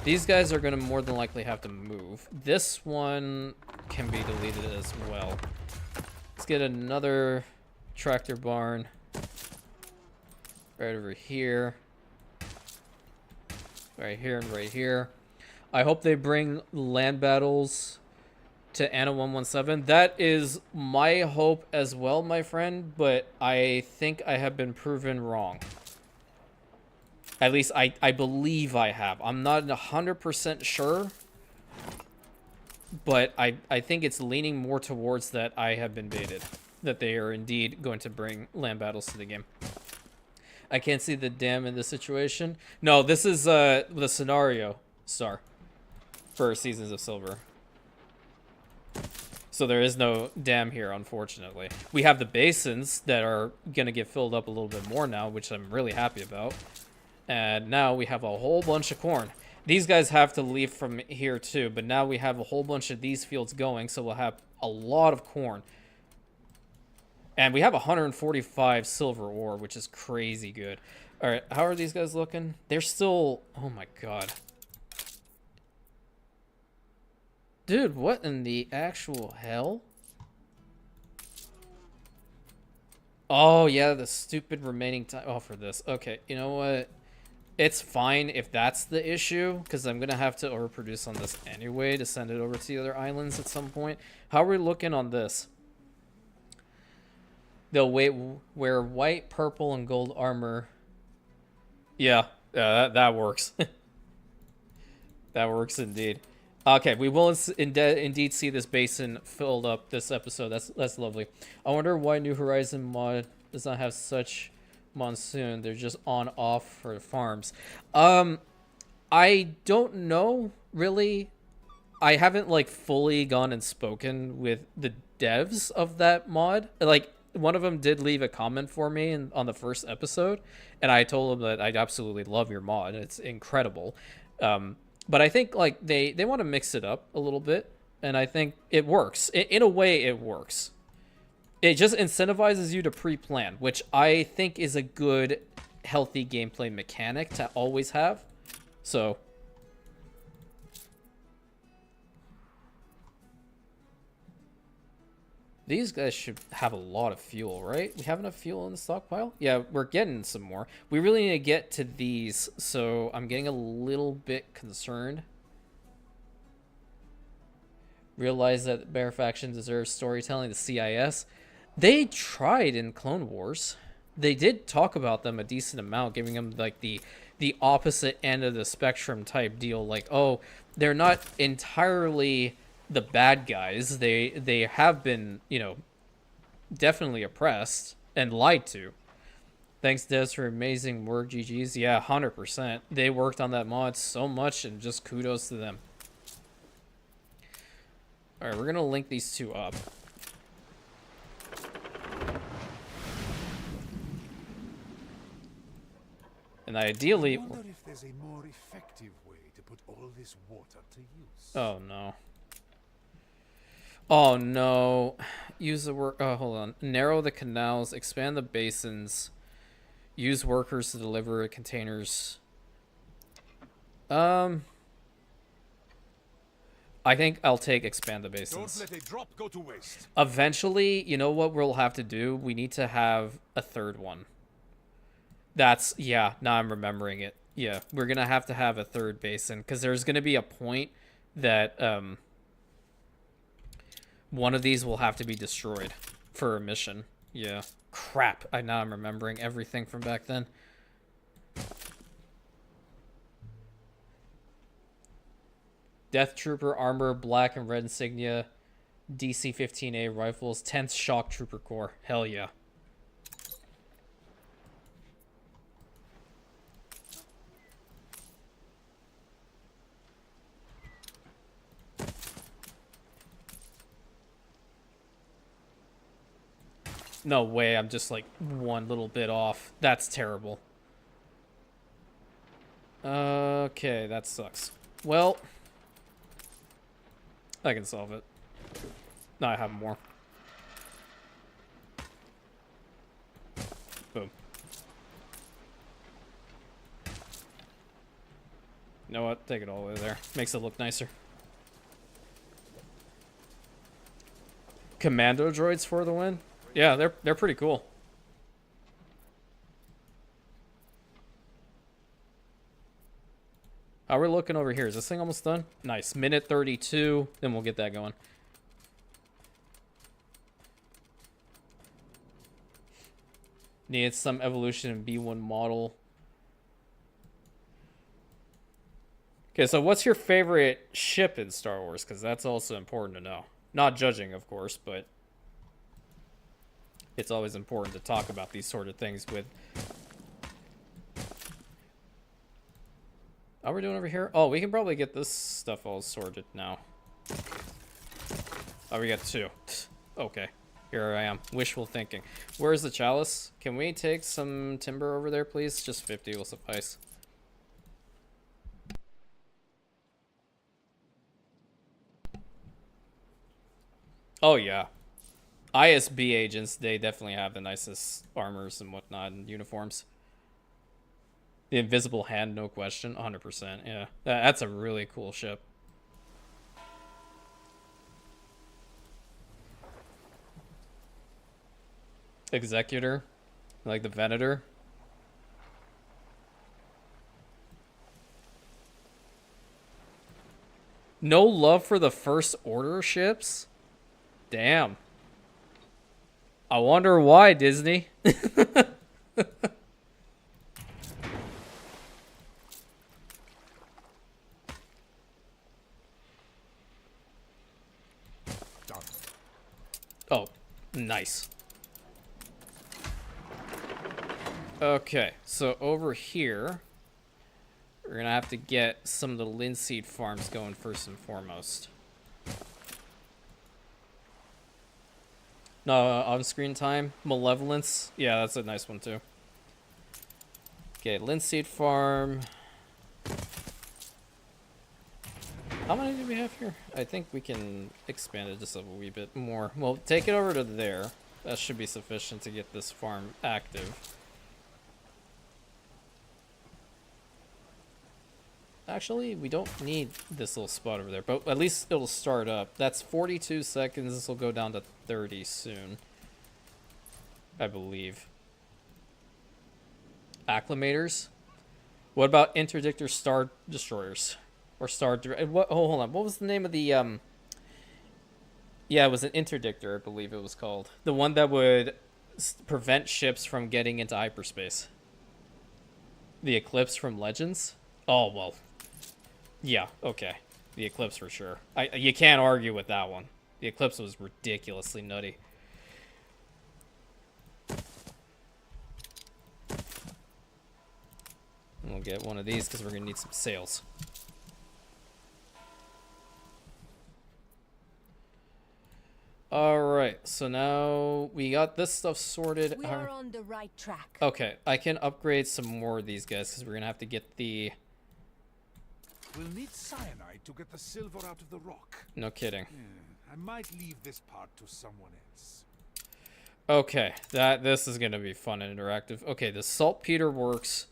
These guys are going to more than likely have to move. This one can be deleted as well. Let's get another tractor barn right over here. Right here and right here. I hope they bring land battles to Anno 117. That is my hope as well, my friend, but I think I have been proven wrong. At least I believe I have. I'm not 100% sure, but I think it's leaning more towards that I have been baited. That they are indeed going to bring land battles to the game. I can't see the dam in this situation. No, this is the scenario star for Seasons of Silver. So there is no dam here, unfortunately. We have the basins that are going to get filled up a little bit more now, which I'm really happy about. And now we have a whole bunch of corn. These guys have to leave from here too, but now we have a whole bunch of these fields going, so we'll have a lot of corn. And we have 145 silver ore, which is crazy good. All right, how are these guys looking? They're still... Oh my god. Dude, what in the actual hell? Oh, yeah, the stupid remaining time. Oh, for this. Okay, you know what? It's fine if that's the issue, because I'm going to have to overproduce on this anyway to send it over to the other islands at some point. How are we looking on this? They'll wear white, purple, and gold armor. Yeah, that works. That works indeed. Okay, we will indeed see this basin filled up this episode. That's lovely. I wonder why New Horizon mod does not have such monsoon. They're just on off for farms. I don't know really. I haven't like fully gone and spoken with the devs of that mod. Like one of them did leave a comment for me on the first episode, and I told him that I absolutely love your mod. It's incredible. But I think like they want to mix it up a little bit, and I think it works. In a way, it works. It just incentivizes you to pre-plan, which I think is a good, healthy gameplay mechanic to always have. So these guys should have a lot of fuel, right? We have enough fuel in the stockpile? Yeah, we're getting some more. We really need to get to these, so I'm getting a little bit concerned. Realize that the Bear faction deserves storytelling, the CIS. They tried in Clone Wars. They did talk about them a decent amount, giving them like the opposite end of the spectrum type deal. Like, oh, they're not entirely the bad guys. They have been, you know, definitely oppressed and lied to. Thanks, Des, for amazing work. GG's. Yeah, 100%. They worked on that mod so much, and just kudos to them. All right, we're gonna link these two up. And ideally... I wonder if there's a more effective way to put all this water to use. Oh, no. Oh, no. Use the work... Oh, hold on. Narrow the canals. Expand the basins. Use workers to deliver containers. I think I'll take expand the basins. Don't let a drop go to waste. Eventually, you know what we'll have to do? We need to have a third one. That's... Yeah, now I'm remembering it. Yeah, we're going to have a third basin, because there's going to be a point that... one of these will have to be destroyed for a mission. Yeah. Crap. Now I'm remembering everything from back then. Death Trooper armor, black and red insignia, DC-15A rifles, 10th Shock Trooper Corps. Hell yeah. No way, I'm just like one little bit off. That's terrible. Okay, that sucks. Well, I can solve it. No, I have more. Boom. You know what? Take it all the way there. Makes it look nicer. Commando droids for the win? Yeah, they're pretty cool. How are we looking over here? Is this thing almost done? Nice. Minute 32. Then we'll get that going. Needed some evolution in B1 model. Okay, so what's your favorite ship in Star Wars? Because that's also important to know. Not judging, of course, but it's always important to talk about these sort of things with... How are we doing over here? Oh, we can probably get this stuff all sorted now. Oh, we got 2. Okay. Here I am. Wishful thinking. Where's the chalice? Can we take some timber over there, please? Just 50 will suffice. Oh, yeah. ISB agents, they definitely have the nicest armors and whatnot and uniforms. The invisible hand, no question. 100%, yeah. That's a really cool ship. Executor, like the Venator. No love for the First Order ships? Damn. I wonder why, Disney. Oh, nice. Okay, so over here, we're gonna have to get some of the linseed farms going first and foremost. No, on-screen time, malevolence. Yeah, that's a nice one too. Okay, linseed farm. How many do we have here? I think we can expand it just a wee bit more. Well, take it over to there. That should be sufficient to get this farm active. Actually, we don't need this little spot over there, but at least it'll start up. That's 42 seconds. This will go down to 30 soon, I believe. Acclimators? What about interdictor star destroyers? Or star... What? Oh, hold on. What was the name of the... Yeah, it was an interdictor, I believe it was called. The one that would prevent ships from getting into hyperspace. The Eclipse from Legends? Oh, well... Yeah, okay. The Eclipse for sure. You can't argue with that one. The Eclipse was ridiculously nutty. And we'll get one of these because we're going to need some sails. Alright, so now we got this stuff sorted. We are on the right track. Okay, I can upgrade some more of these guys because we're going to have to get the... We'll need cyanide to get the silver out of the rock. No kidding. I might leave this part to someone else. Okay, this is gonna be fun and interactive. Okay, the saltpeter works.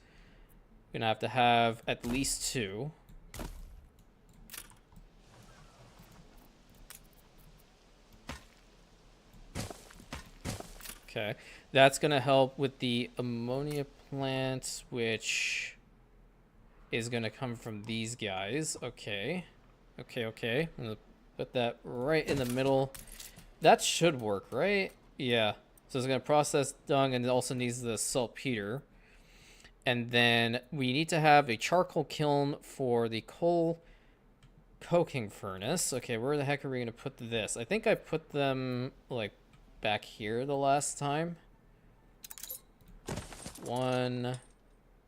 Gonna have at least 2. Okay, that's gonna help with the ammonia plant, which is gonna come from these guys. Okay. Okay. I'm gonna put that right in the middle. That should work, right? Yeah. So it's gonna process dung and it also needs the saltpeter. And then we need to have a charcoal kiln for the coal coking furnace. Okay, where the heck are we gonna put this? I think I put them like back here the last time. 1,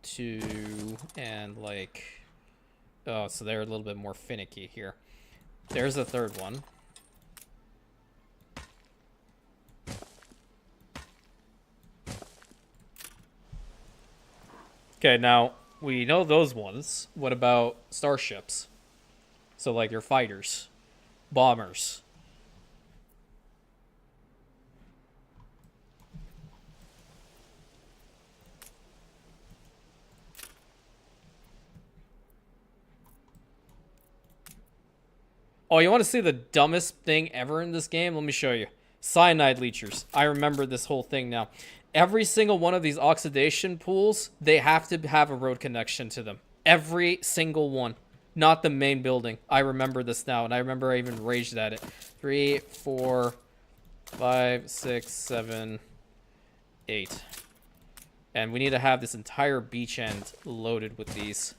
2, and like... Oh, so they're a little bit more finicky here. There's the third one. Okay, now we know those ones. What about starships? So like your fighters, bombers. Oh, you want to see the dumbest thing ever in this game? Let me show you. Cyanide leechers. I remember this whole thing now. Every single one of these oxidation pools, they have to have a road connection to them. Every single one. Not the main building. I remember this now, and I remember I even raged at it. 3, 4, 5, 6, 7, 8. And we need to have this entire beach end loaded with these.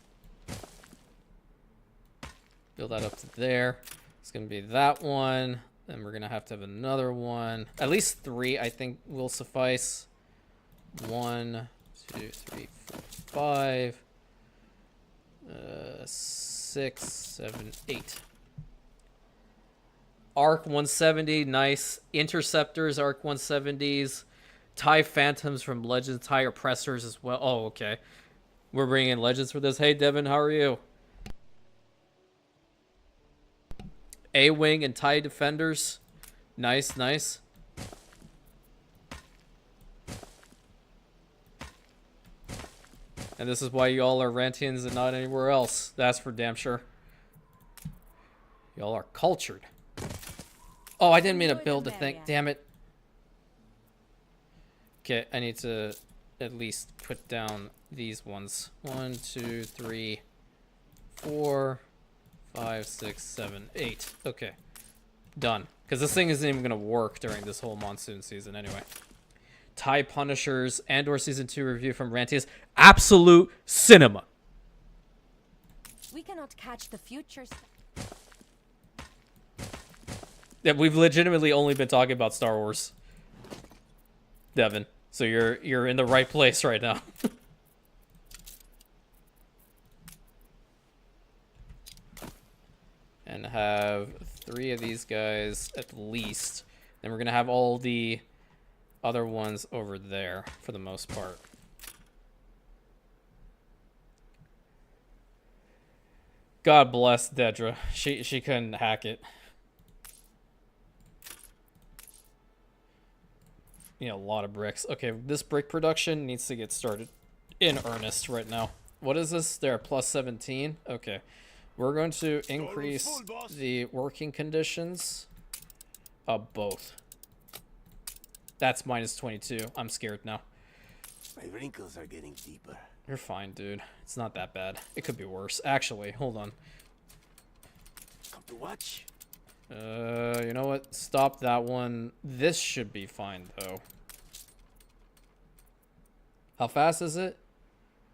Build that up to there. It's going to be that one. Then we're going to have another one. At least 3, I think, will suffice. 1, 2, 3, 4, 5. 6, 7, 8. Arc 170, nice. Interceptors, Arc 170s. TIE Phantoms from Legends, TIE Oppressors as well. Oh, okay. We're bringing in Legends for this. Hey, Devin, how are you? A-Wing and TIE Defenders. Nice, nice. And this is why y'all are Rantians and not anywhere else. That's for damn sure. Y'all are cultured. Oh, I didn't mean to build a thing. Damn it. Okay, I need to at least put down these ones. 1, 2, 3, 4, 5, 6, 7, 8. Okay. Done. Because this thing isn't even going to work during this whole monsoon season anyway. TIE Punishers, Andor Season 2 review from Rantius. Absolute cinema. We cannot catch the future. Yeah, we've legitimately only been talking about Star Wars, Devin. So you're in the right place right now. And have 3 of these guys at least. Then we're gonna have all the other ones over there for the most part. God bless Dedra. She couldn't hack it. You know, a lot of bricks. Okay, this brick production needs to get started in earnest right now. What is this? They're plus 17? Okay. We're going to increase the working conditions of both. That's minus 22. I'm scared now. My wrinkles are getting deeper. You're fine, dude. It's not that bad. It could be worse. Actually, hold on. Come to watch. You know what? Stop that one. This should be fine, though. How fast is it?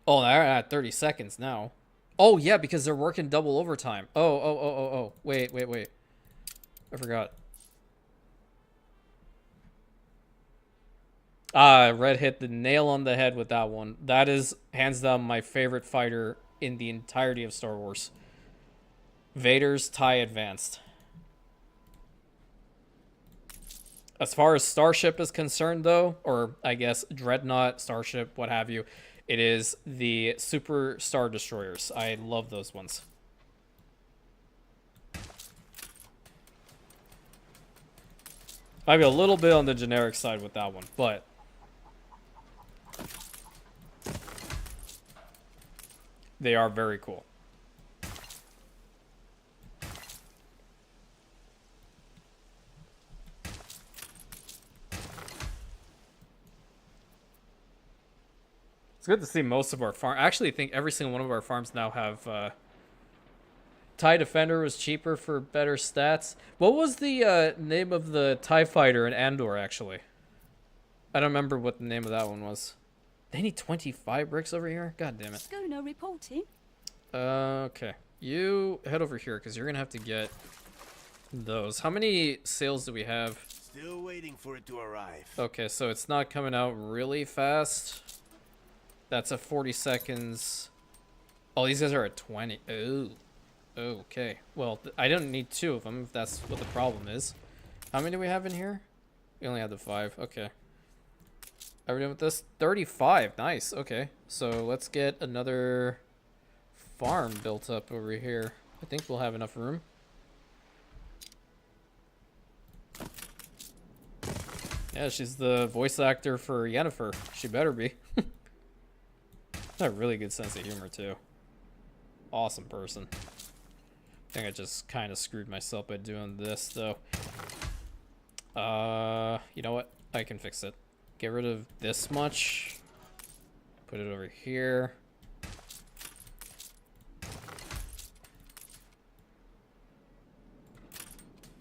Oh, they're at 30 seconds now. Oh, yeah, because they're working double overtime. Oh. Wait. I forgot. Red hit the nail on the head with that one. That is, hands down, my favorite fighter in the entirety of Star Wars. Vader's TIE Advanced. As far as Starship is concerned, though, or I guess Dreadnought, Starship, what have you, it is the Super Star Destroyers. I love those ones. Might be a little bit on the generic side with that one, but they are very cool. It's good to see most of our farm. I actually think every single one of our farms now have TIE Defender was cheaper for better stats. What was the name of the TIE Fighter in Andor, actually? I don't remember what the name of that one was. They need 25 bricks over here? God damn it. Schooner reporting. Okay. You head over here, because you're going to have to get those. How many sales do we have? Still waiting for it to arrive. Okay, so it's not coming out really fast. That's a 40 seconds. Oh, these guys are at 20. Oh. Okay. Well, I don't need 2 of them, if that's what the problem is. How many do we have in here? We only have the 5. Okay. Are we done with this? 35. Nice. Okay. So let's get another farm built up over here. I think we'll have enough room. Yeah, she's the voice actor for Yennefer. She better be. A really good sense of humor, too. Awesome person. I think I just kind of screwed myself by doing this, though. You know what? I can fix it. Get rid of this much. Put it over here.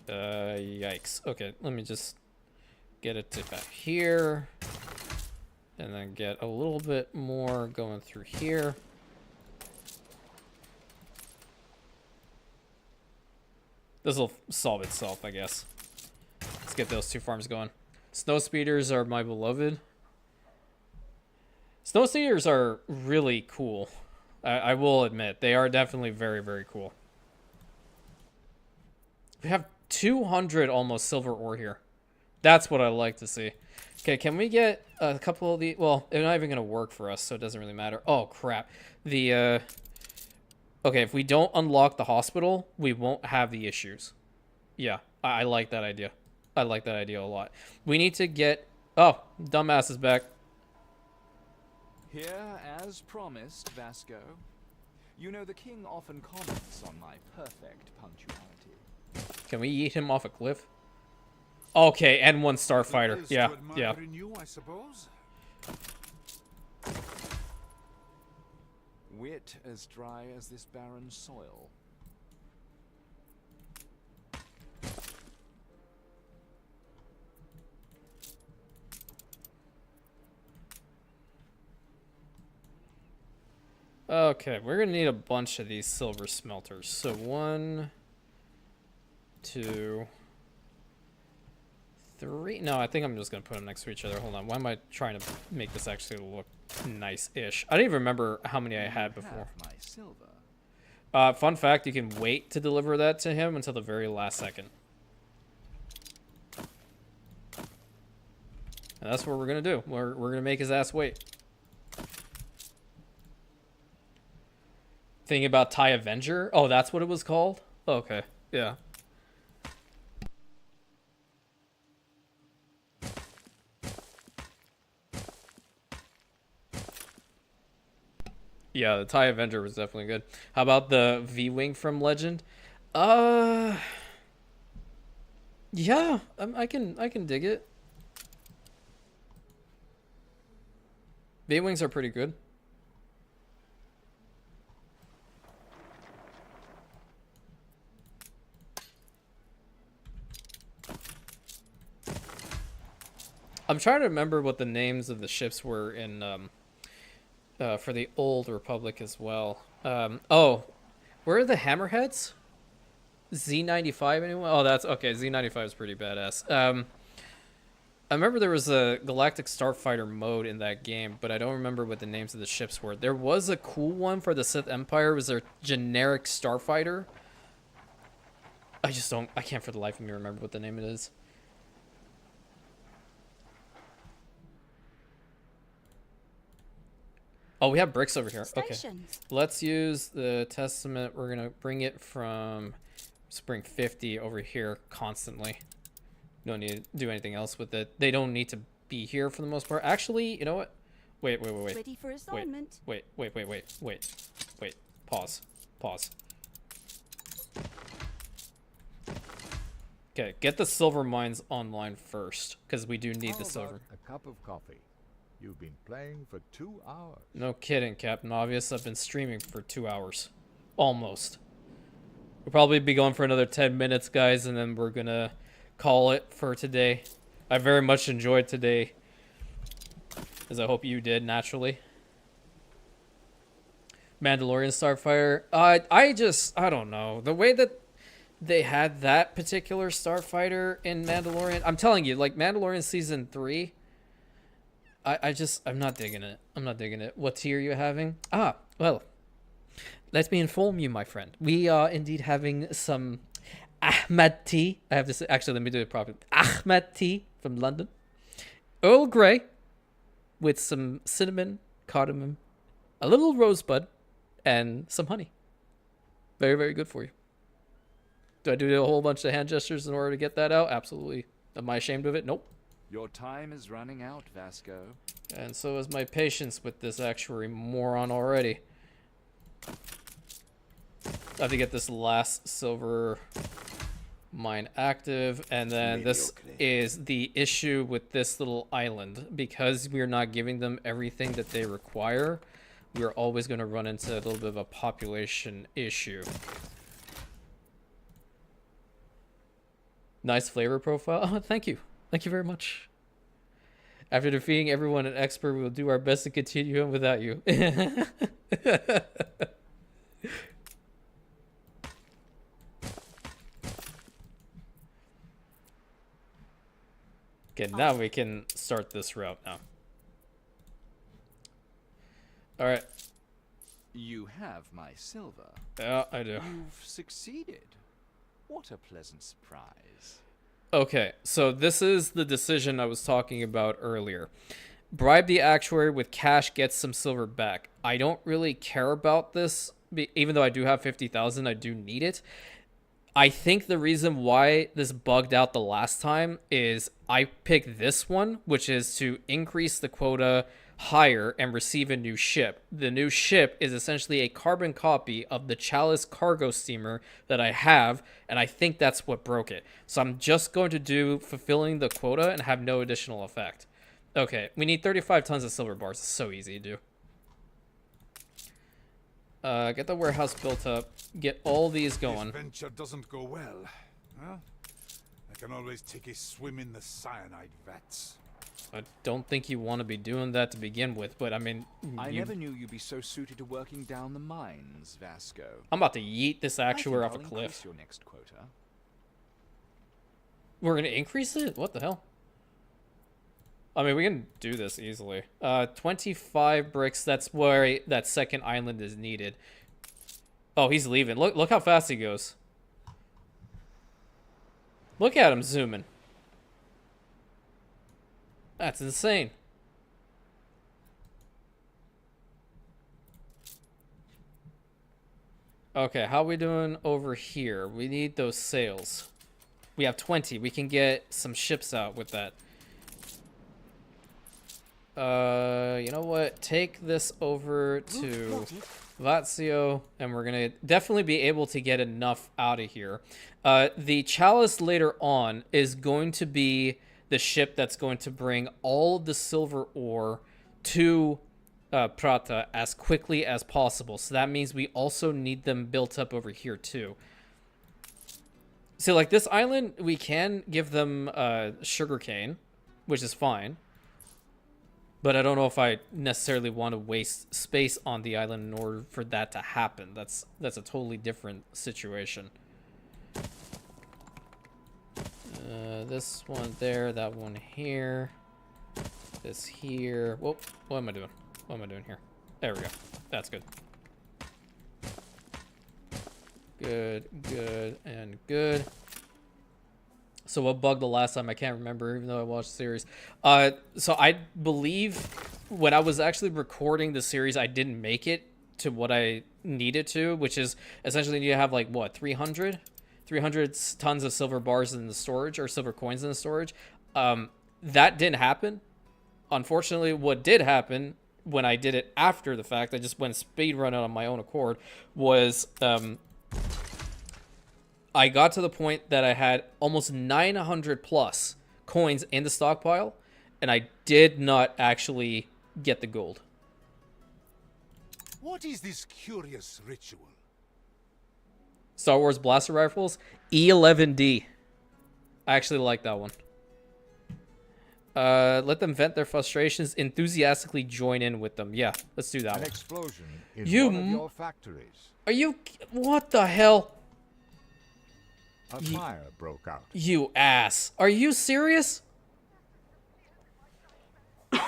Yikes. Okay, let me just get it to about here. And then get a little bit more going through here. This will solve itself, I guess. Let's get those two farms going. Snow speeders are my beloved. Snow speeders are really cool. I will admit, they are definitely very, very cool. We have 200 almost silver ore here. That's what I like to see. Okay, can we get a couple of the... Well, they're not even going to work for us, so it doesn't really matter. Oh, crap. The, Okay, if we don't unlock the hospital, we won't have the issues. Yeah, I like that idea. I like that idea a lot. We need to get... Oh, dumbass is back. Here, as promised, Vasco. You know, the king often comments on my perfect punctuality. Can we eat him off a cliff? Okay, and one starfighter. It is Yeah, to admire yeah. in you, I suppose. Wit as dry as this barren soil. Okay, we're gonna need a bunch of these silver smelters. So 1, 2, 3. No, I think I'm just gonna put them next to each other. Hold on. Why am I trying to make this actually look nice-ish? I don't even remember how many I had before. My silver. Fun fact: you can wait to deliver that to him until the very last second. And that's what we're gonna do. We're gonna make his ass wait. Thinking about TIE Avenger? Oh, that's what it was called? Okay, yeah. Yeah, the TIE Avenger was definitely good. How about the V-Wing from Legend? Yeah, I can dig it. V-Wings are pretty good. I'm trying to remember what the names of the ships were in for the old Republic as well. Oh, where are the Hammerheads? Z95 anyone? Oh, that's okay. Z95 is pretty badass. I remember there was a Galactic Starfighter mode in that game, but I don't remember what the names of the ships were. There was a cool one for the Sith Empire. It was their generic Starfighter. I can't for the life of me remember what the name it is. Oh, we have bricks over here. Okay. Let's use the Testament. We're going to bring it from... Let's bring 50 over here constantly. Don't need to do anything else with it. They don't need to be here for the most part. Actually, you know what? Wait. Ready for assignment. Wait. Pause. Okay, get the silver mines online first, because we do need the silver. A cup of coffee. You've been playing for 2 hours. No kidding, Captain Obvious. I've been streaming for 2 hours. Almost. We'll probably be going for another 10 minutes, guys, and then we're gonna call it for today. I very much enjoyed today, as I hope you did, naturally. Mandalorian Starfighter. I don't know. The way that they had that particular Starfighter in Mandalorian, I'm telling you, like Mandalorian Season 3, I'm not digging it. I'm not digging it. What tea are you having? Ah, well, let me inform you, my friend. We are indeed having some Ahmad tea. I have to say, actually, let me do it properly. Ahmad tea from London. Earl Grey. with some cinnamon, cardamom, a little rosebud, and some honey. Very, very good for you. Do I do a whole bunch of hand gestures in order to get that out? Absolutely. Am I ashamed of it? Nope. Your time is running out, Vasco. And so is my patience with this actuary moron already. I have to get this last silver mine active, and then this is the issue with this little island. Because we're not giving them everything that they require, we're always going to run into a little bit of a population issue. Nice flavor profile. Oh, thank you. Thank you very much. After defeating everyone an expert, we will do our best to continue on without you. Okay, now we can start this route now. Alright. You have my silver. Yeah, I do. You've succeeded. What a pleasant surprise. Okay, so this is the decision I was talking about earlier. Bribe the actuary with cash, get some silver back. I don't really care about this, even though I do have 50,000, I do need it. I think the reason why this bugged out the last time is I picked this one, which is to increase the quota higher and receive a new ship. The new ship is essentially a carbon copy of the Chalice cargo steamer that I have, and I think that's what broke it. So I'm just going to do fulfilling the quota and have no additional effect. Okay, we need 35 tons of silver bars. It's so easy to do. Get the warehouse built up. Get all these going. This venture doesn't go well, huh? I can always take a swim in the cyanide vats. I don't think you want to be doing that to begin with, but I mean... I never knew you'd be so suited to working down the mines, Vasco. I'm about to yeet this actuary off a I'll cliff. increase your next quota. We're going to increase it? What the hell? I mean, we can do this easily. 25 bricks, that's where that second island is needed. Oh, he's leaving. Look how fast he goes. Look at him zooming. That's insane. Okay, how are we doing over here? We need those sails. We have 20. We can get some ships out with that. You know what? Take this over to Lazio, and we're gonna definitely be able to get enough out of here. The Chalice later on is going to be the ship that's going to bring all of the silver ore to Prata as quickly as possible. So that means we also need them built up over here too. So like this island, we can give them sugarcane, which is fine. But I don't know if I necessarily want to waste space on the island in order for that to happen. That's a totally different situation. This one there, that one here, this here. Whoa, what am I doing? What am I doing here? There we go. That's good. Good, good, and good. So what bugged the last time? I can't remember, even though I watched the series. So I believe when I was actually recording the series, I didn't make it to what I needed to, which is essentially you have like, what, 300 tons of silver bars in the storage, or silver coins in the storage. That didn't happen. Unfortunately, what did happen when I did it after the fact, I just went speed run on my own accord, was... I got to the point that I had almost 900 plus coins in the stockpile, and I did not actually get the gold. What is this curious ritual? Star Wars blaster rifles, E11D. I actually like that one. Let them vent their frustrations, enthusiastically join in with them. Yeah, let's do that An one. explosion in You one of your factories. Are you... What the hell? A fire broke out. You ass. Are you serious? A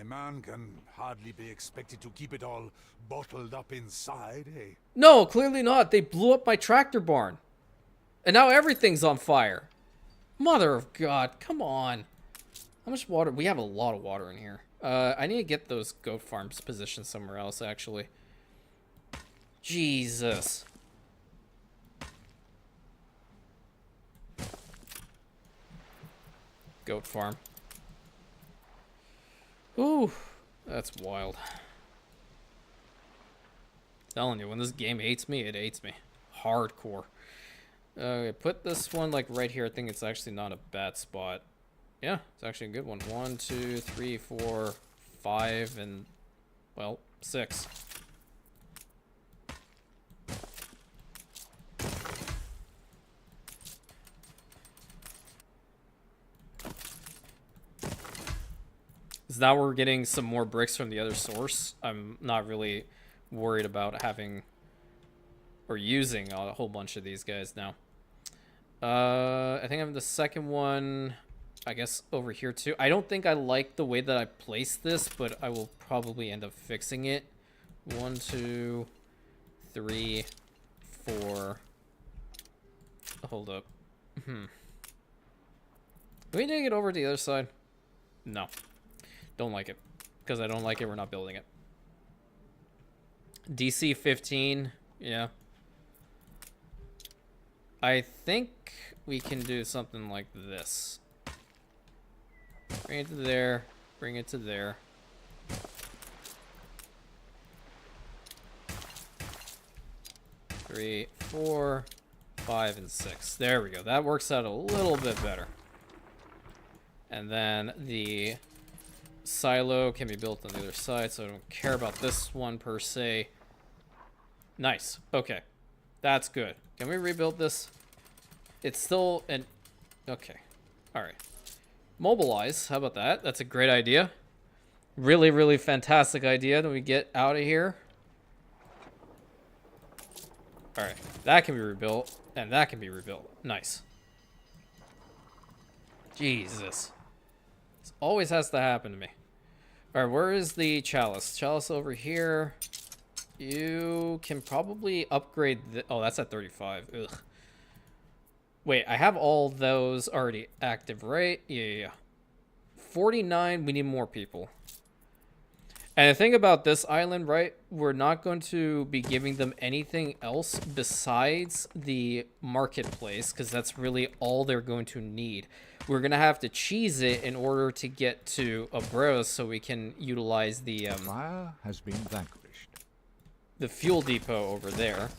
man can hardly be expected to keep it all bottled up inside, eh? No, clearly not. They blew up my tractor barn. And now everything's on fire. Mother of God, come on. How much water? We have a lot of water in here. I need to get those goat farms positioned somewhere else, actually. Jesus. Goat farm. Ooh, that's wild. Telling you, when this game hates me, it hates me. Hardcore. Okay, put this one like right here. I think it's actually not a bad spot. Yeah, it's actually a good one. 1, 2, 3, 4, 5, and, well, 6. Is now we're getting some more bricks from the other source. I'm not really worried about having or using a whole bunch of these guys now. I think I'm the second one, I guess, over here too. I don't think I like the way that I placed this, but I will probably end up fixing it. 1, 2, 3, 4. Hold up. Do we need to get over to the other side? No. Don't like it. Because I don't like it, we're not building it. DC 15. Yeah. I think we can do something like this. Bring it to there. Bring it to there. Three, 4, 5, and 6. There we go. That works out a little bit better. And then the silo can be built on the other side, so I don't care about this one per se. Nice. Okay. That's good. Can we rebuild this? It's still an... Okay. Alright. Mobilize. How about that? That's a great idea. Really, really fantastic idea. Then we get out of here. Alright. That can be rebuilt. And that can be rebuilt. Nice. Jesus. This always has to happen to me. Alright, where is the chalice? Chalice over here. You can probably upgrade the... Oh, that's at 35. Ugh. Wait, I have all those already active, right? Yeah. 49, we need more people. And the thing about this island, right? We're not going to be giving them anything else besides the marketplace, because that's really all they're going to need. We're going to have to cheese it in order to get to Abros so we can utilize the... Fire has been vanquished. The fuel depot over there.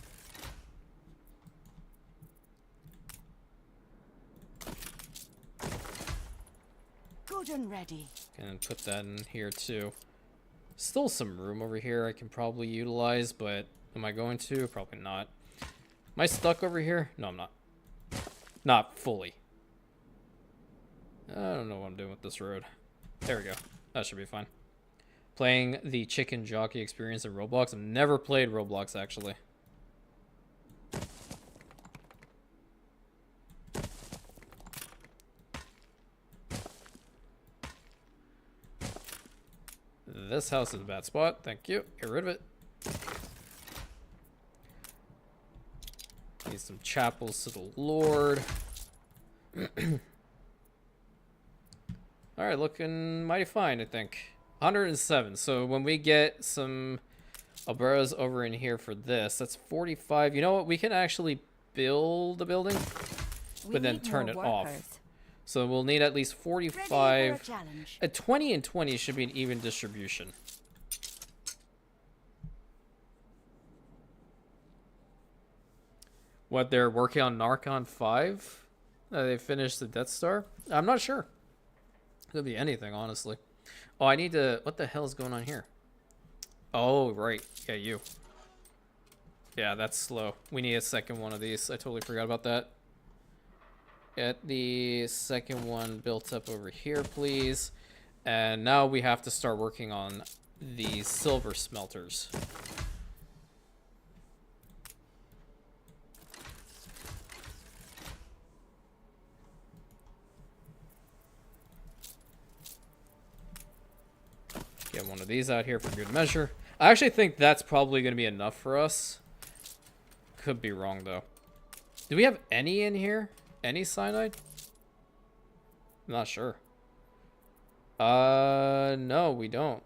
Good and ready. And put that in here too. Still some room over here I can probably utilize, but am I going to? Probably not. Am I stuck over here? No, I'm not. Not fully. I don't know what I'm doing with this road. There we go. That should be fine. Playing the chicken jockey experience in Roblox. I've never played Roblox, actually. This house is a bad spot. Thank you. Get rid of it. Need some chapels to the Lord. Alright, looking mighty fine, I think. 107. So when we get some Alberas over in here for this, that's 45. You know what? We can actually build a building, but then turn it off. So we'll need at least 45. A 20 and 20 should be an even distribution. What, they're working on Narcon 5? They finished the Death Star? I'm not sure. Could be anything, honestly. Oh, I need to... What the hell is going on here? Oh, right. Yeah, you. Yeah, that's slow. We need a second one of these. I totally forgot about that. Get the second one built up over here, please. And now we have to start working on the silver smelters. Get one of these out here for good measure. I actually think that's probably going to be enough for us. Could be wrong, though. Do we have any in here? Any cyanide? I'm not sure. No, we don't.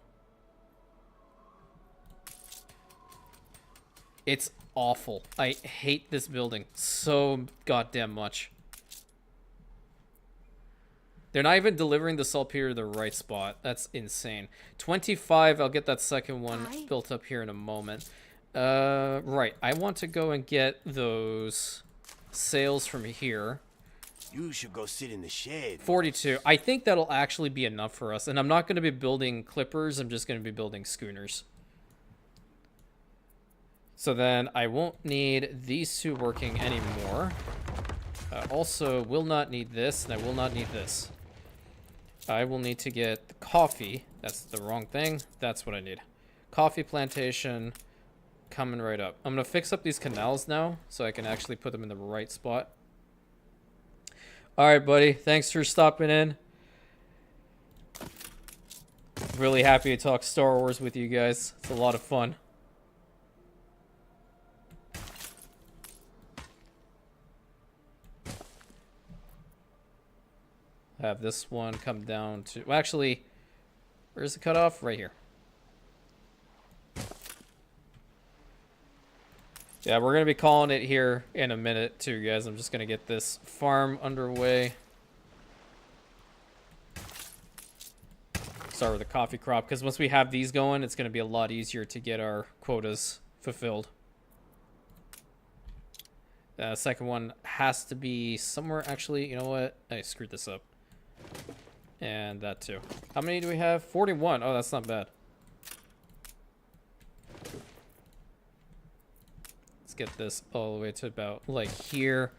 It's awful. I hate this building so goddamn much. They're not even delivering the saltpeter to the right spot. That's insane. 25, I'll get that second one built up here in a moment. Right. I want to go and get those sails from here. You should go sit in the shade. 42. I think that'll actually be enough for us. And I'm not going to be building clippers. I'm just going to be building schooners. So then I won't need these two working anymore. Also, will not need this, and I will not need this. I will need to get the coffee. That's the wrong thing. That's what I need. Coffee plantation coming right up. I'm going to fix up these canals now so I can actually put them in the right spot. All right, buddy. Thanks for stopping in. Really happy to talk Star Wars with you guys. It's a lot of fun. Have this one come down to... Well, actually, where's the cutoff? Right here. Yeah, we're going to be calling it here in a minute, too, guys. I'm just going to get this farm underway. Start with the coffee crop, because once we have these going, it's going to be a lot easier to get our quotas fulfilled. Second one has to be somewhere... Actually, you know what? I screwed this up. And that too. How many do we have? 41. Oh, that's not bad. Let's get this all the way to about like here.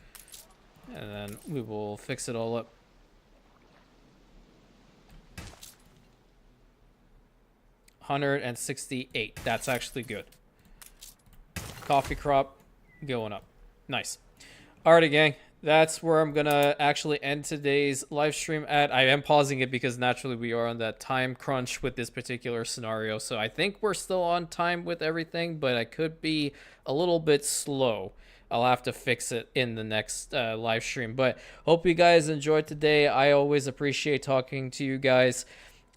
And then we will fix it all up. $168. That's actually good. Coffee crop going up. Nice. Alrighty, gang. That's where I'm gonna actually end today's live stream at. I am pausing it because naturally we are on that time crunch with this particular scenario. So I think we're still on time with everything, but I could be a little bit slow. I'll have to fix it in the next live stream. But hope you guys enjoyed today. I always appreciate talking to you guys.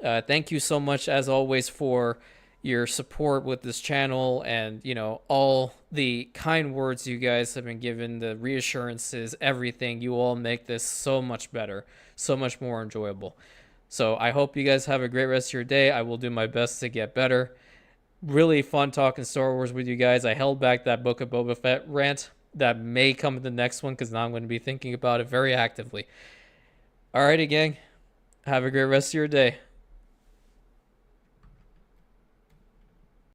Thank you so much, as always, for your support with this channel and, you know, all the kind words you guys have been given, the reassurances, everything. You all make this so much better, so much more enjoyable. So I hope you guys have a great rest of your day. I will do my best to get better. Really fun talking Star Wars with you guys. I held back that Book of Boba Fett rant. That may come in the next one because now I'm going to be thinking about it very actively. Alrighty, gang. Have a great rest of your day.